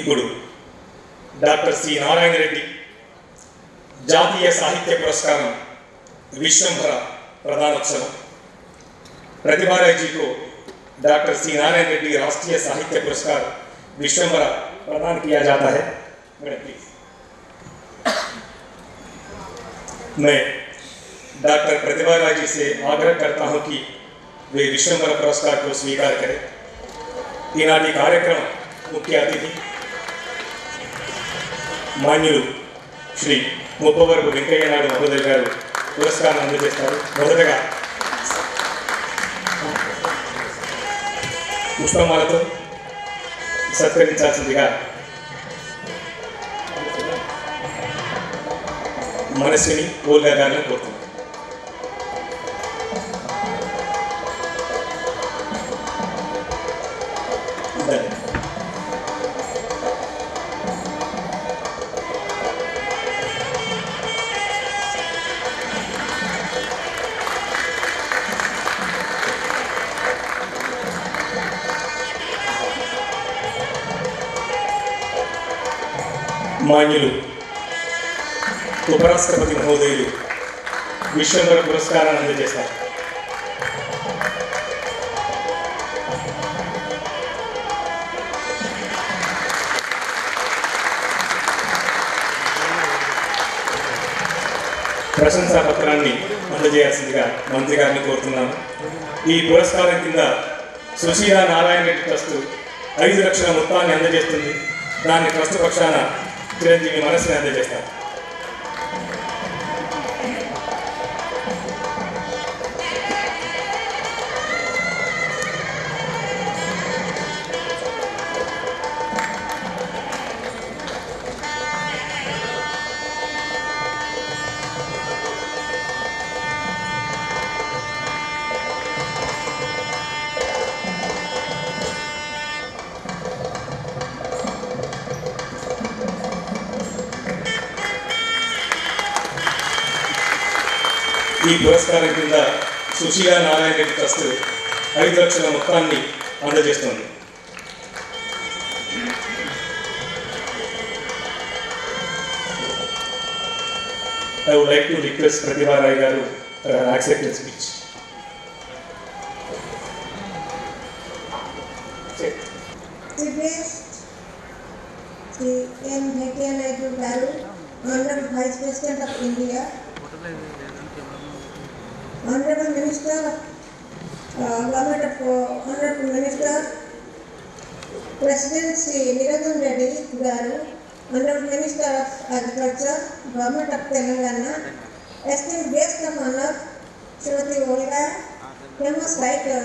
ఇప్పుడు డాక్టర్ సి నారాయణ రెడ్డి జాతీయ సాహిత్య పురస్కారం విశ్వంభర ప్రధానోత్సవం प्रतिभा राय जी को डॉक्टर सी नारायण रेड्डी राष्ट्रीय साहित्य पुरस्कार विश्वंभरा प्रदान किया जाता है। Madam please. मैं डॉक्टर प्रतिभा राय जी से आग्रह करता हूं कि वे विश्वंभरा पुरस्कार को स्वीकार करें। ఈనాటి కార్యక్రమ ముఖ్య అతిథి మాన్యులు శ్రీ ముప్పవరపు వెంకయ్య నాయుడు మహోదయ్ గారు పురస్కారం అందజేస్తారు. మొదటగా పుష్పమాలతో సత్కరించాల్సిందిగా మనస్విని ఓల్గా గారిని కోరుతున్నాను. మాన్యులు ఉపరాష్ట్రపతి మహోదయులు విశ్వంభర పురస్కారాన్ని అందజేస్తారు. ప్రశంసా పత్రాన్ని అందజేయాల్సిందిగా మంత్రి గారిని కోరుతున్నాను. ఈ పురస్కారం కింద సుశీల నారాయణ రెడ్డి ట్రస్ట్ 5 లక్షల మొత్తాన్ని అందజేస్తుంది. దాన్ని ట్రస్ట్ పక్షాన చిరంజీవి మనస్సుని అందజేస్తారు. ఈ పురస్కారం కింద సుశీల నారాయణ రెడ్డి ట్రస్ట్ 5 లక్షల మొత్తాన్ని అందజేస్తుంది. I would like to request Pratibha Rai garu for her acceptance speech. M. Venkaiah Naidu garu, Honorable Vice President of India, Honorable Minister, Honorable Minister, President Sri Niranjan Reddy garu, Honorable Minister of Agriculture, Government of Telangana, esteemed guest of honor, Srimati Olga, famous writer,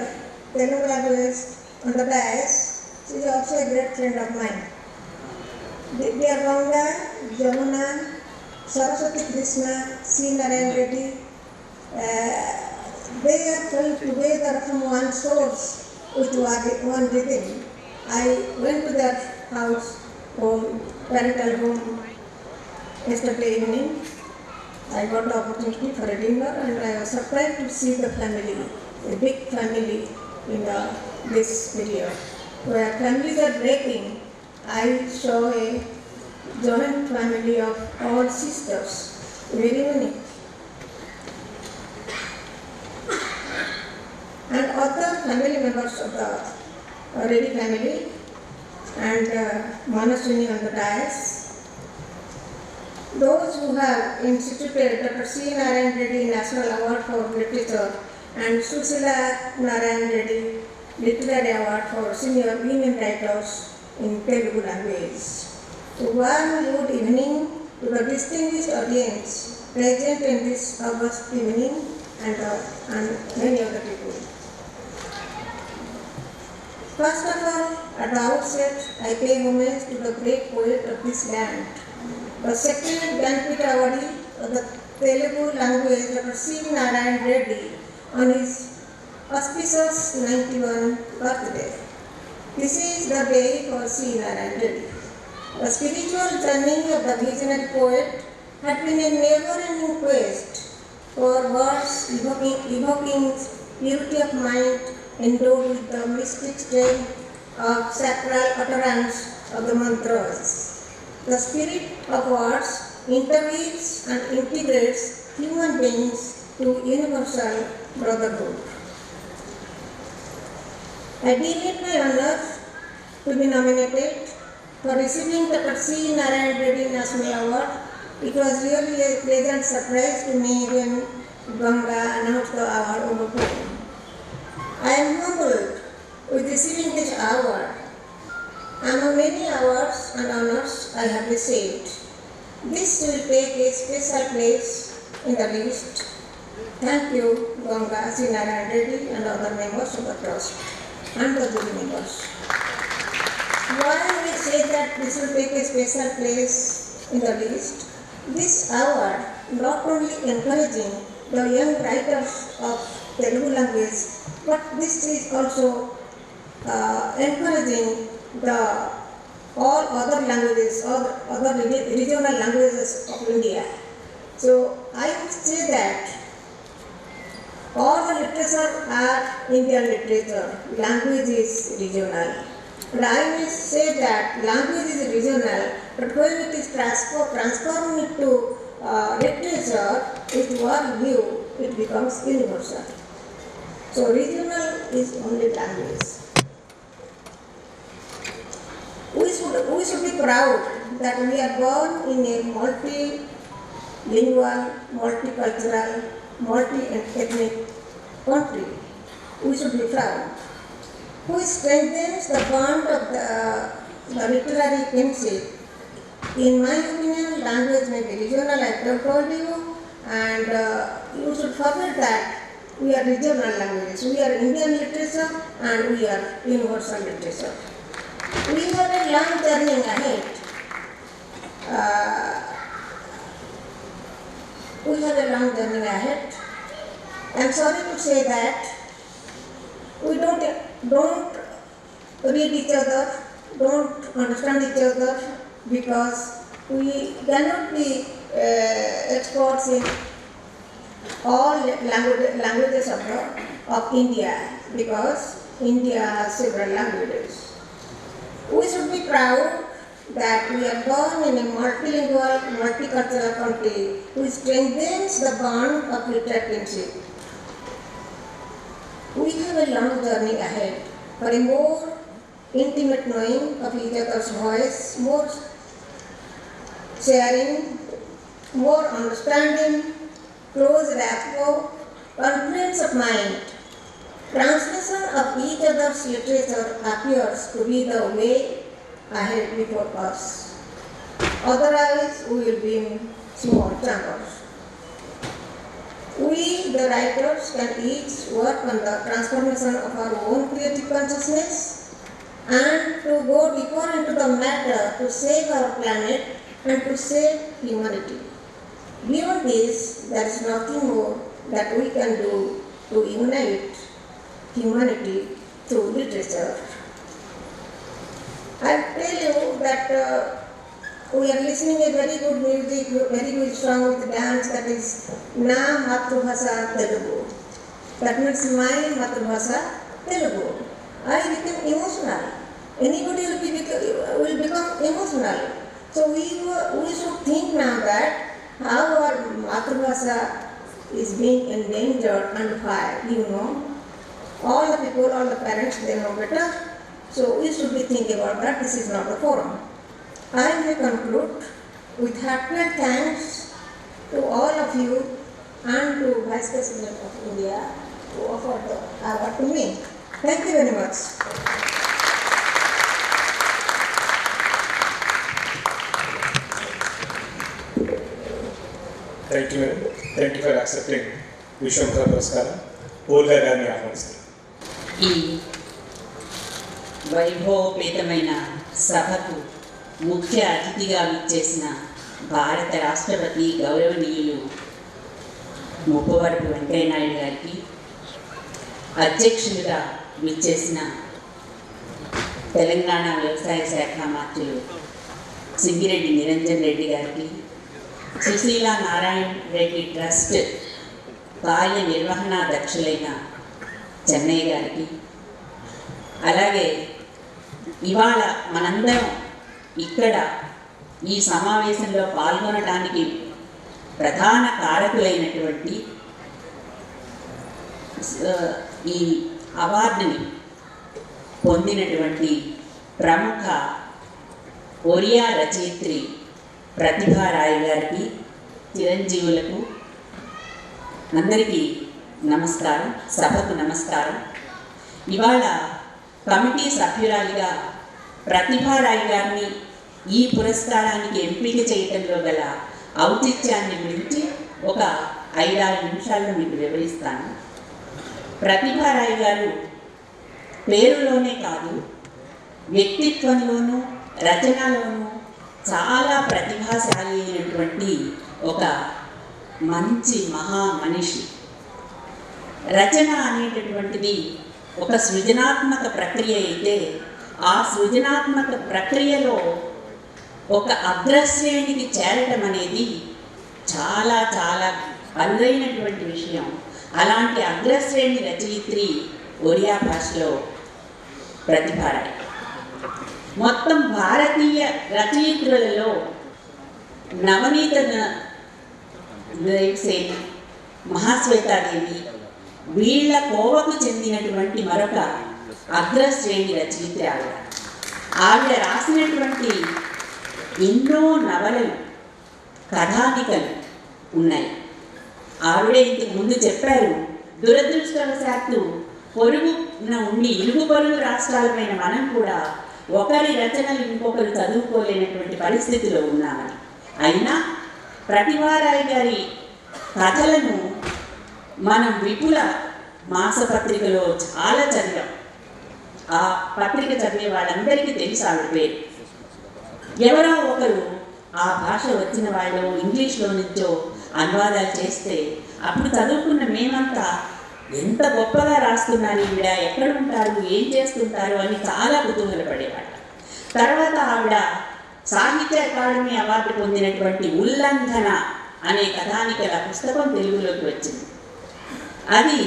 Telugu language on the dais. She is also a great friend of mine. Divya Ganga, Jamuna, Saraswati Krishna, C. Narayan Reddy, they are coming together from one source with one rhythm. I went to their house, parental home, yesterday evening. I got the opportunity for a dinner and I was surprised to see the family, a big family in this period. Where families are breaking, I saw a joint family of all sisters, very unique. And other family members of the Reddy family and Manaswini on the dais. Those who have instituted Dr. C. Narayan Reddy National Award for Literature and Susila Narayan Reddy Literary Award for Senior Women Writers in Telugu language. A warm good evening to the distinguished audience present in this August evening and many other people. First of all, at the outset, I pay homage to the great poet of this land, the second Jnanpith awardee of the Telugu language, Dr. C. Narayan Reddy, on his auspicious 91st birthday. This is the day for C. Narayan Reddy. The spiritual journey of the visionary poet had been a never-ending quest for words evoking purity of mind endowed with the mystic strength of sacral utterance of the mantras. The spirit of words interweaves and integrates human beings to universal brotherhood. I deem it my honor to be nominated for receiving the C. Narayan Reddy National Award. It was really a pleasant surprise to me when Ganga announced the award over me. I am humbled with receiving this award. Among many awards and honors I have received, this will take a special place in the list. Thank you, Ganga, C. Narayan Reddy and other members of the trust and the jury members. Why we say that this will take a special place in the list? This award not only encouraging the young writers of Telugu language, but this is also encouraging all other languages, other regional languages of India. So I would say that all the literature are Indian literature, language is regional. And I will say that language is regional, but when it is transformed into literature, with one view, it becomes universal. So regional is only language. We should be proud that we are born in a multilingual, multicultural, multi-ethnic country. We should be proud. Who strengthens the bond of the literary kinship. In my opinion, language may be regional, I have told you, and you should forget that we are regional languages. We are Indian literature and we are universal literature. We have a long journey ahead. I am sorry to say that we don't read each other, don't understand each other, because we cannot be experts in all languages of India, because India has several languages. We should be proud that we are born in a multilingual, multicultural country which strengthens the bond of literary kinship. We have a long journey ahead for a more intimate knowing of each other's voice, more sharing, more understanding, close rapport, confidence of mind. Translation of each other's literature appears to be the way ahead before us. Otherwise, we will be in small chambers. We, the writers, can each work on the transformation of our own creative consciousness and to go deeper into the matter to save our planet and to save humanity. Beyond this, there is nothing more that we can do to unite humanity through literature. I tell you that we are listening a very good music, very good song with dance, that is Na Matrubhasha Telugu. That means my Matrubhasha Telugu. I became emotional. Anybody will become emotional. So we should think now that how our Matrubhasha is being endangered and why, all the people, all the parents, they know better. So we should be thinking about that. This is not the forum. I will conclude with heartfelt thanks to all of you and to Vice President of India to offer the award to me. Thank you very much. Thank you, madam. Thank you for accepting Vishwamkar Puraskara. Olga గారిని ఆహ్వానిస్తారు. ఈ వైభవపేతమైన సభకు ముఖ్య అతిథిగా విచ్చేసిన భారత రాష్ట్రపతి గౌరవనీయులు ముప్పవరపు వెంకయ్యనాయుడు గారికి, అధ్యక్షులుగా విచ్చేసిన తెలంగాణ వ్యవసాయ శాఖ మంత్రులు సింగిరెడ్డి నిరంజన్ రెడ్డి గారికి, సుశీల నారాయణ రెడ్డి ట్రస్ట్ కార్యనిర్వహణాధ్యక్షులైన చెన్నయ్య గారికి, అలాగే ఇవాళ మనందరం ఇక్కడ ఈ సమావేశంలో పాల్గొనడానికి ప్రధాన కారకులైనటువంటి ఈ అవార్డుని పొందినటువంటి ప్రముఖ ఒరియా రచయిత్రి ప్రతిభా రాయ్ గారికి, చిరంజీవులకు అందరికీ నమస్కారం, సభకు నమస్కారం. ఇవాళ కమిటీ సభ్యురాలిగా ప్రతిభా రాయ్ గారిని ఈ పురస్కారానికి ఎంపిక చేయటంలో గల ఔచిత్యాన్ని గురించి ఒక 5-6 నిమిషాల్లో మీకు వివరిస్తాను. ప్రతిభా రాయ్ గారు పేరులోనే కాదు, వ్యక్తిత్వంలోనూ రచనలోనూ చాలా ప్రతిభాశాలి అయినటువంటి ఒక మంచి మహా మనిషి. రచన అనేటటువంటిది ఒక సృజనాత్మక ప్రక్రియ అయితే, ఆ సృజనాత్మక ప్రక్రియలో ఒక అగ్రశ్రేణికి చేరటం అనేది చాలా చాలా అరుదైనటువంటి విషయం. అలాంటి అగ్రశ్రేణి రచయిత్రి ఒరియా భాషలో ప్రతిభా రాయ్. మొత్తం భారతీయ రచయిత్రులలో నవనీత సేన్, మహాశ్వేతాదేవి వీళ్ళ కోవకు చెందినటువంటి మరొక అగ్రశ్రేణి రచయిత్రి ఆవిడ. ఆవిడ రాసినటువంటి ఎన్నో నవలలు, కథానికలు ఉన్నాయి. ఆవిడే ఇంతకు ముందు చెప్పారు, దురదృష్టవశాత్తు పొరుగున ఉండి ఇరుగు పొరుగు రాష్ట్రాలమైన మనం కూడా ఒకరి రచనలు ఇంకొకరు చదువుకోలేనటువంటి పరిస్థితిలో ఉన్నామని. అయినా ప్రతిభా రాయ్ గారి కథలను మనం విపుల మాసపత్రికలో చాలా చదివాం. ఆ పత్రిక చదివే వాళ్ళందరికీ తెలుసు ఆవిడ పేరు. ఎవరో ఒకరు ఆ భాష వచ్చిన వాళ్ళు ఇంగ్లీష్లో నుంచో అనువాదాలు చేస్తే అప్పుడు చదువుకున్న మేమంతా ఎంత గొప్పగా రాస్తున్నారు ఈవిడ, ఎక్కడ ఉంటారు, ఏం చేస్తుంటారు అని చాలా కుతూహలపడేవాళ్ళం. తర్వాత ఆవిడ సాహిత్య అకాడమీ అవార్డు పొందినటువంటి ఉల్లంఘన అనే కథానికల పుస్తకం తెలుగులోకి వచ్చింది. అది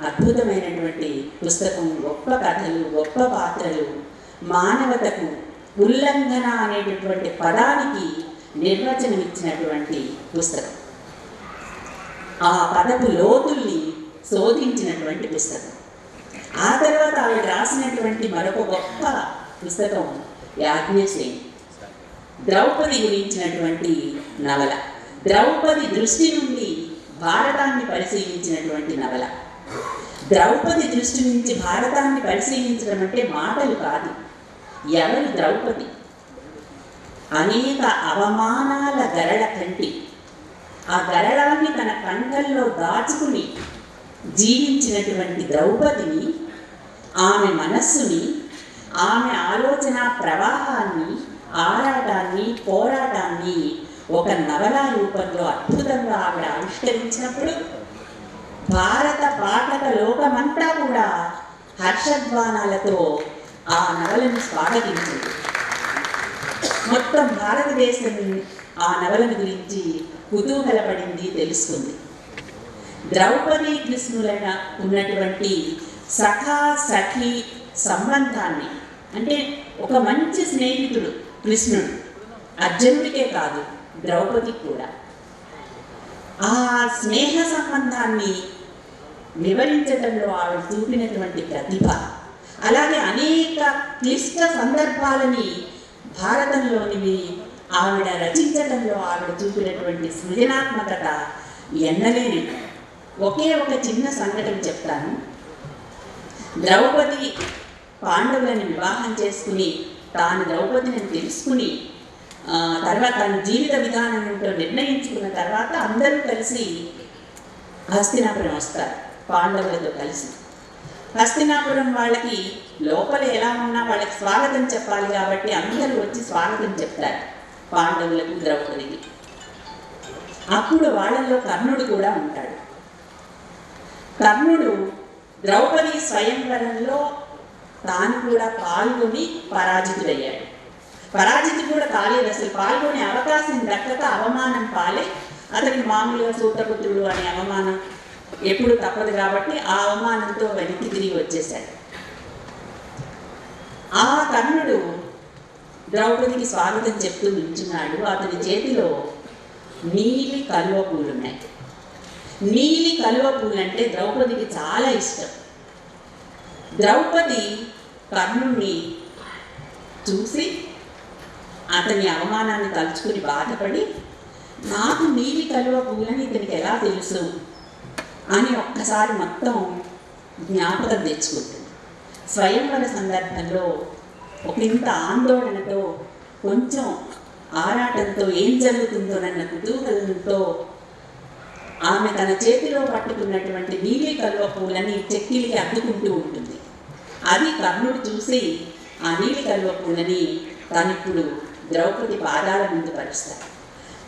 అద్భుతమైనటువంటి పుస్తకం. గొప్ప కథలు, గొప్ప పాత్రలు, మానవతకు ఉల్లంఘన అనేటటువంటి పదానికి నిర్వచనం ఇచ్చినటువంటి పుస్తకం. ఆ పదపు లోతుల్ని శోధించినటువంటి పుస్తకం. ఆ తర్వాత ఆవిడ రాసినటువంటి మరొక గొప్ప పుస్తకం యాజ్ఞసేన్, ద్రౌపది గురించినటువంటి నవల. ద్రౌపది దృష్టి నుండి భారతాన్ని పరిశీలించినటువంటి నవల. ద్రౌపది దృష్టి నుంచి భారతాన్ని పరిశీలించడం అంటే మాటలు కాదు. ఎవరు ద్రౌపది? అనేక అవమానాల గరళ కంటి, ఆ గరళాన్ని తన కంఠంలో దాచుకుని జీవించినటువంటి ద్రౌపదిని, ఆమె మనస్సుని, ఆమె ఆలోచన ప్రవాహాన్ని, ఆరాటాన్ని, పోరాటాన్ని ఒక నవల రూపంలో అద్భుతంగా ఆవిడ ఆవిష్కరించినప్పుడు భారత పాఠక లోకమంతా కూడా హర్షధ్వానాలతో ఆ నవలను స్వాగతించింది. మొత్తం భారతదేశం ఆ నవలను గురించి కుతూహలపడింది, తెలుసుకుంది. ద్రౌపది కృష్ణులైన ఉన్నటువంటి సఖా సఖి సంబంధాన్ని, అంటే ఒక మంచి స్నేహితుడు కృష్ణుడు, అర్జునుడికే కాదు ద్రౌపదికి కూడా, ఆ స్నేహ సంబంధాన్ని వివరించడంలో ఆవిడ చూపినటువంటి ప్రతిభ, అలాగే అనేక క్లిష్ట సందర్భాలని భారతంలోనివి ఆవిడ రచించడంలో ఆవిడ చూపినటువంటి సృజనాత్మకత ఎన్నలేని. ఒకే ఒక చిన్న సంఘటన చెప్తాను. ద్రౌపది పాండవులను వివాహం చేసుకుని తాను ద్రౌపదిని తెలుసుకుని తర్వాత తన జీవిత విధానం నిర్ణయించుకున్న తర్వాత అందరూ కలిసి హస్తినాపురం వస్తారు పాండవులతో కలిసి. హస్తినాపురం వాళ్ళకి లోపల ఎలా ఉన్నా వాళ్ళకి స్వాగతం చెప్పాలి కాబట్టి అందరూ వచ్చి స్వాగతం చెప్తారు పాండవులకు, ద్రౌపదికి. అప్పుడు వాళ్ళలో కర్ణుడు కూడా ఉంటాడు. కర్ణుడు ద్రౌపది స్వయంవరంలో తాను కూడా పాల్గొని పరాజితుడయ్యాడు. పరాజితుడు కూడా కాలేదు, అసలు పాల్గొనే అవకాశం దక్కక అవమానం పాలే. అతనికి మామూలుగా సూతపుత్రుడు అనే అవమానం ఎప్పుడు తప్పదు కాబట్టి ఆ అవమానంతో వెనక్కి తిరిగి వచ్చేశాడు. ఆ కర్ణుడు ద్రౌపదికి స్వాగతం చెప్తూ నిల్చున్నాడు. అతని చేతిలో నీలి కలువ పూలు ఉన్నాయి. నీలి కలువ పూలు అంటే ద్రౌపదికి చాలా ఇష్టం. ద్రౌపది కర్ణుణ్ణి చూసి అతని అవమానాన్ని తలుచుకుని బాధపడి నాకు నీలి కలువ పూలని ఇతనికి ఎలా తెలుసు అని ఒక్కసారి మొత్తం జ్ఞాపకం తెచ్చుకుంటుంది. స్వయంవర సందర్భంలో ఒక ఇంత ఆందోళనతో, కొంచెం ఆరాటంతో, ఏం జరుగుతుందోనన్న కుతూహలంతో ఆమె తన చేతిలో పట్టుకున్నటువంటి నీలి కలువ పూలని చెక్కిలికి అద్దుకుంటూ ఉంటుంది. అది కర్ణుడు చూసి ఆ నీలి కలువ పూలని తనిప్పుడు ద్రౌపది పాదాల ముందు పరుస్తాడు.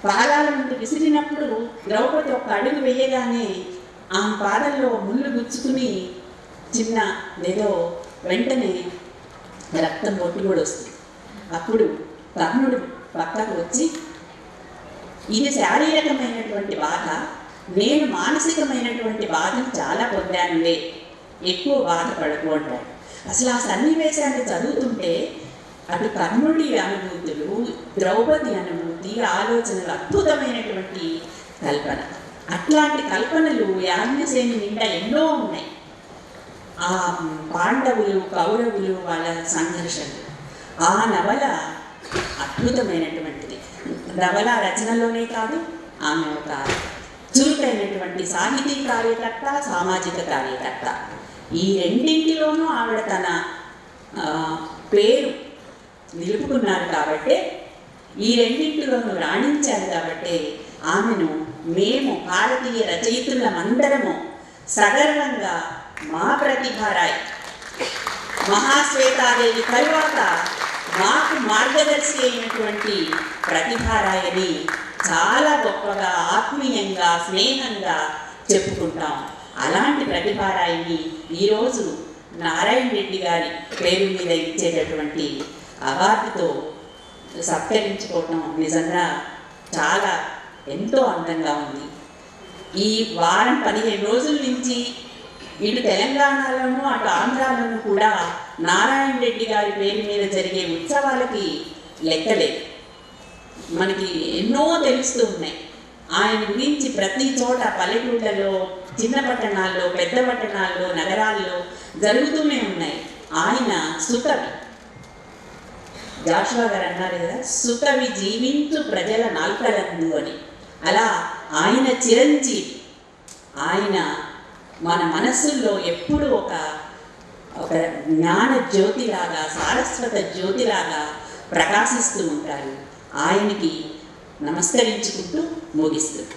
పాదాల ముందు విసిరినప్పుడు ద్రౌపది ఒక అడుగు వేయగానే ఆమె పాదంలో ముళ్ళు గుచ్చుకుని చిన్న ఏదో వెంటనే రక్తం పొట్టు కూడా వస్తుంది. అప్పుడు కర్ణుడు పక్కకు వచ్చి, ఇది శారీరకమైనటువంటి బాధ, నేను మానసికమైనటువంటి బాధను చాలా పొందానులే, ఎక్కువ బాధపడకు అంటాడు. అసలు ఆ సన్నివేశాన్ని చదువుతుంటే అటు కర్ణుడి అనుభూతులు, ద్రౌపది అనుభూతి, ఆలోచనలు, అద్భుతమైనటువంటి కల్పన. అట్లాంటి కల్పనలు యాజ్ఞసేని నిండా ఎన్నో ఉన్నాయి. ఆ పాండవులు, కౌరవులు, వాళ్ళ సంఘర్షణలు. ఆ నవల అద్భుతమైనటువంటిది. నవల రచనలోనే కాదు, ఆమె ఒక చురుకైనటువంటి సాహితీ కార్యకర్త, సామాజిక కార్యకర్త. ఈ రెండింటిలోనూ ఆవిడ తన పేరు నిలుపుకున్నారు కాబట్టే, ఈ రెండింటిలోనూ రాణించారు కాబట్టే ఆమెను మేము భారతీయ రచయితులమందరము సగర్వంగా మా ప్రతిభారాయ్, మహాశ్వేతాదేవి తరువాత మాకు మార్గదర్శి అయినటువంటి ప్రతిభారాయని చాలా గొప్పగా, ఆత్మీయంగా, స్నేహంగా చెప్పుకుంటాం. అలాంటి ప్రతిభారాయిని ఈరోజు నారాయణ రెడ్డి గారి పేరు మీద ఇచ్చేటటువంటి అవార్డుతో సత్కరించుకోవటం నిజంగా చాలా ఎంతో అందంగా ఉంది. ఈ వారం 15 రోజుల నుంచి ఇటు తెలంగాణలోనూ అటు ఆంధ్రాలోనూ కూడా నారాయణ రెడ్డి గారి పేరు మీద జరిగే ఉత్సవాలకి లెక్కలేదు. మనకి ఎన్నో తెలుస్తూ ఉన్నాయి. ఆయన గురించి ప్రతి చోట, పల్లెటూళ్ళలో, చిన్న పట్టణాల్లో, పెద్ద పట్టణాల్లో, నగరాల్లో జరుగుతూనే ఉన్నాయి. ఆయన సుకవి, జాషువా గారు అన్నారు కదా, సుకవి జీవించు ప్రజల నాల్కలందు అని. అలా ఆయన చిరంజీవి. ఆయన మన మనస్సుల్లో ఎప్పుడూ ఒక జ్ఞాన జ్యోతిలాగా, సారస్వత జ్యోతిలాగా ప్రకాశిస్తూ ఉంటారు. ఆయనకి నమస్కరించుకుంటూ ముగిస్తుంది.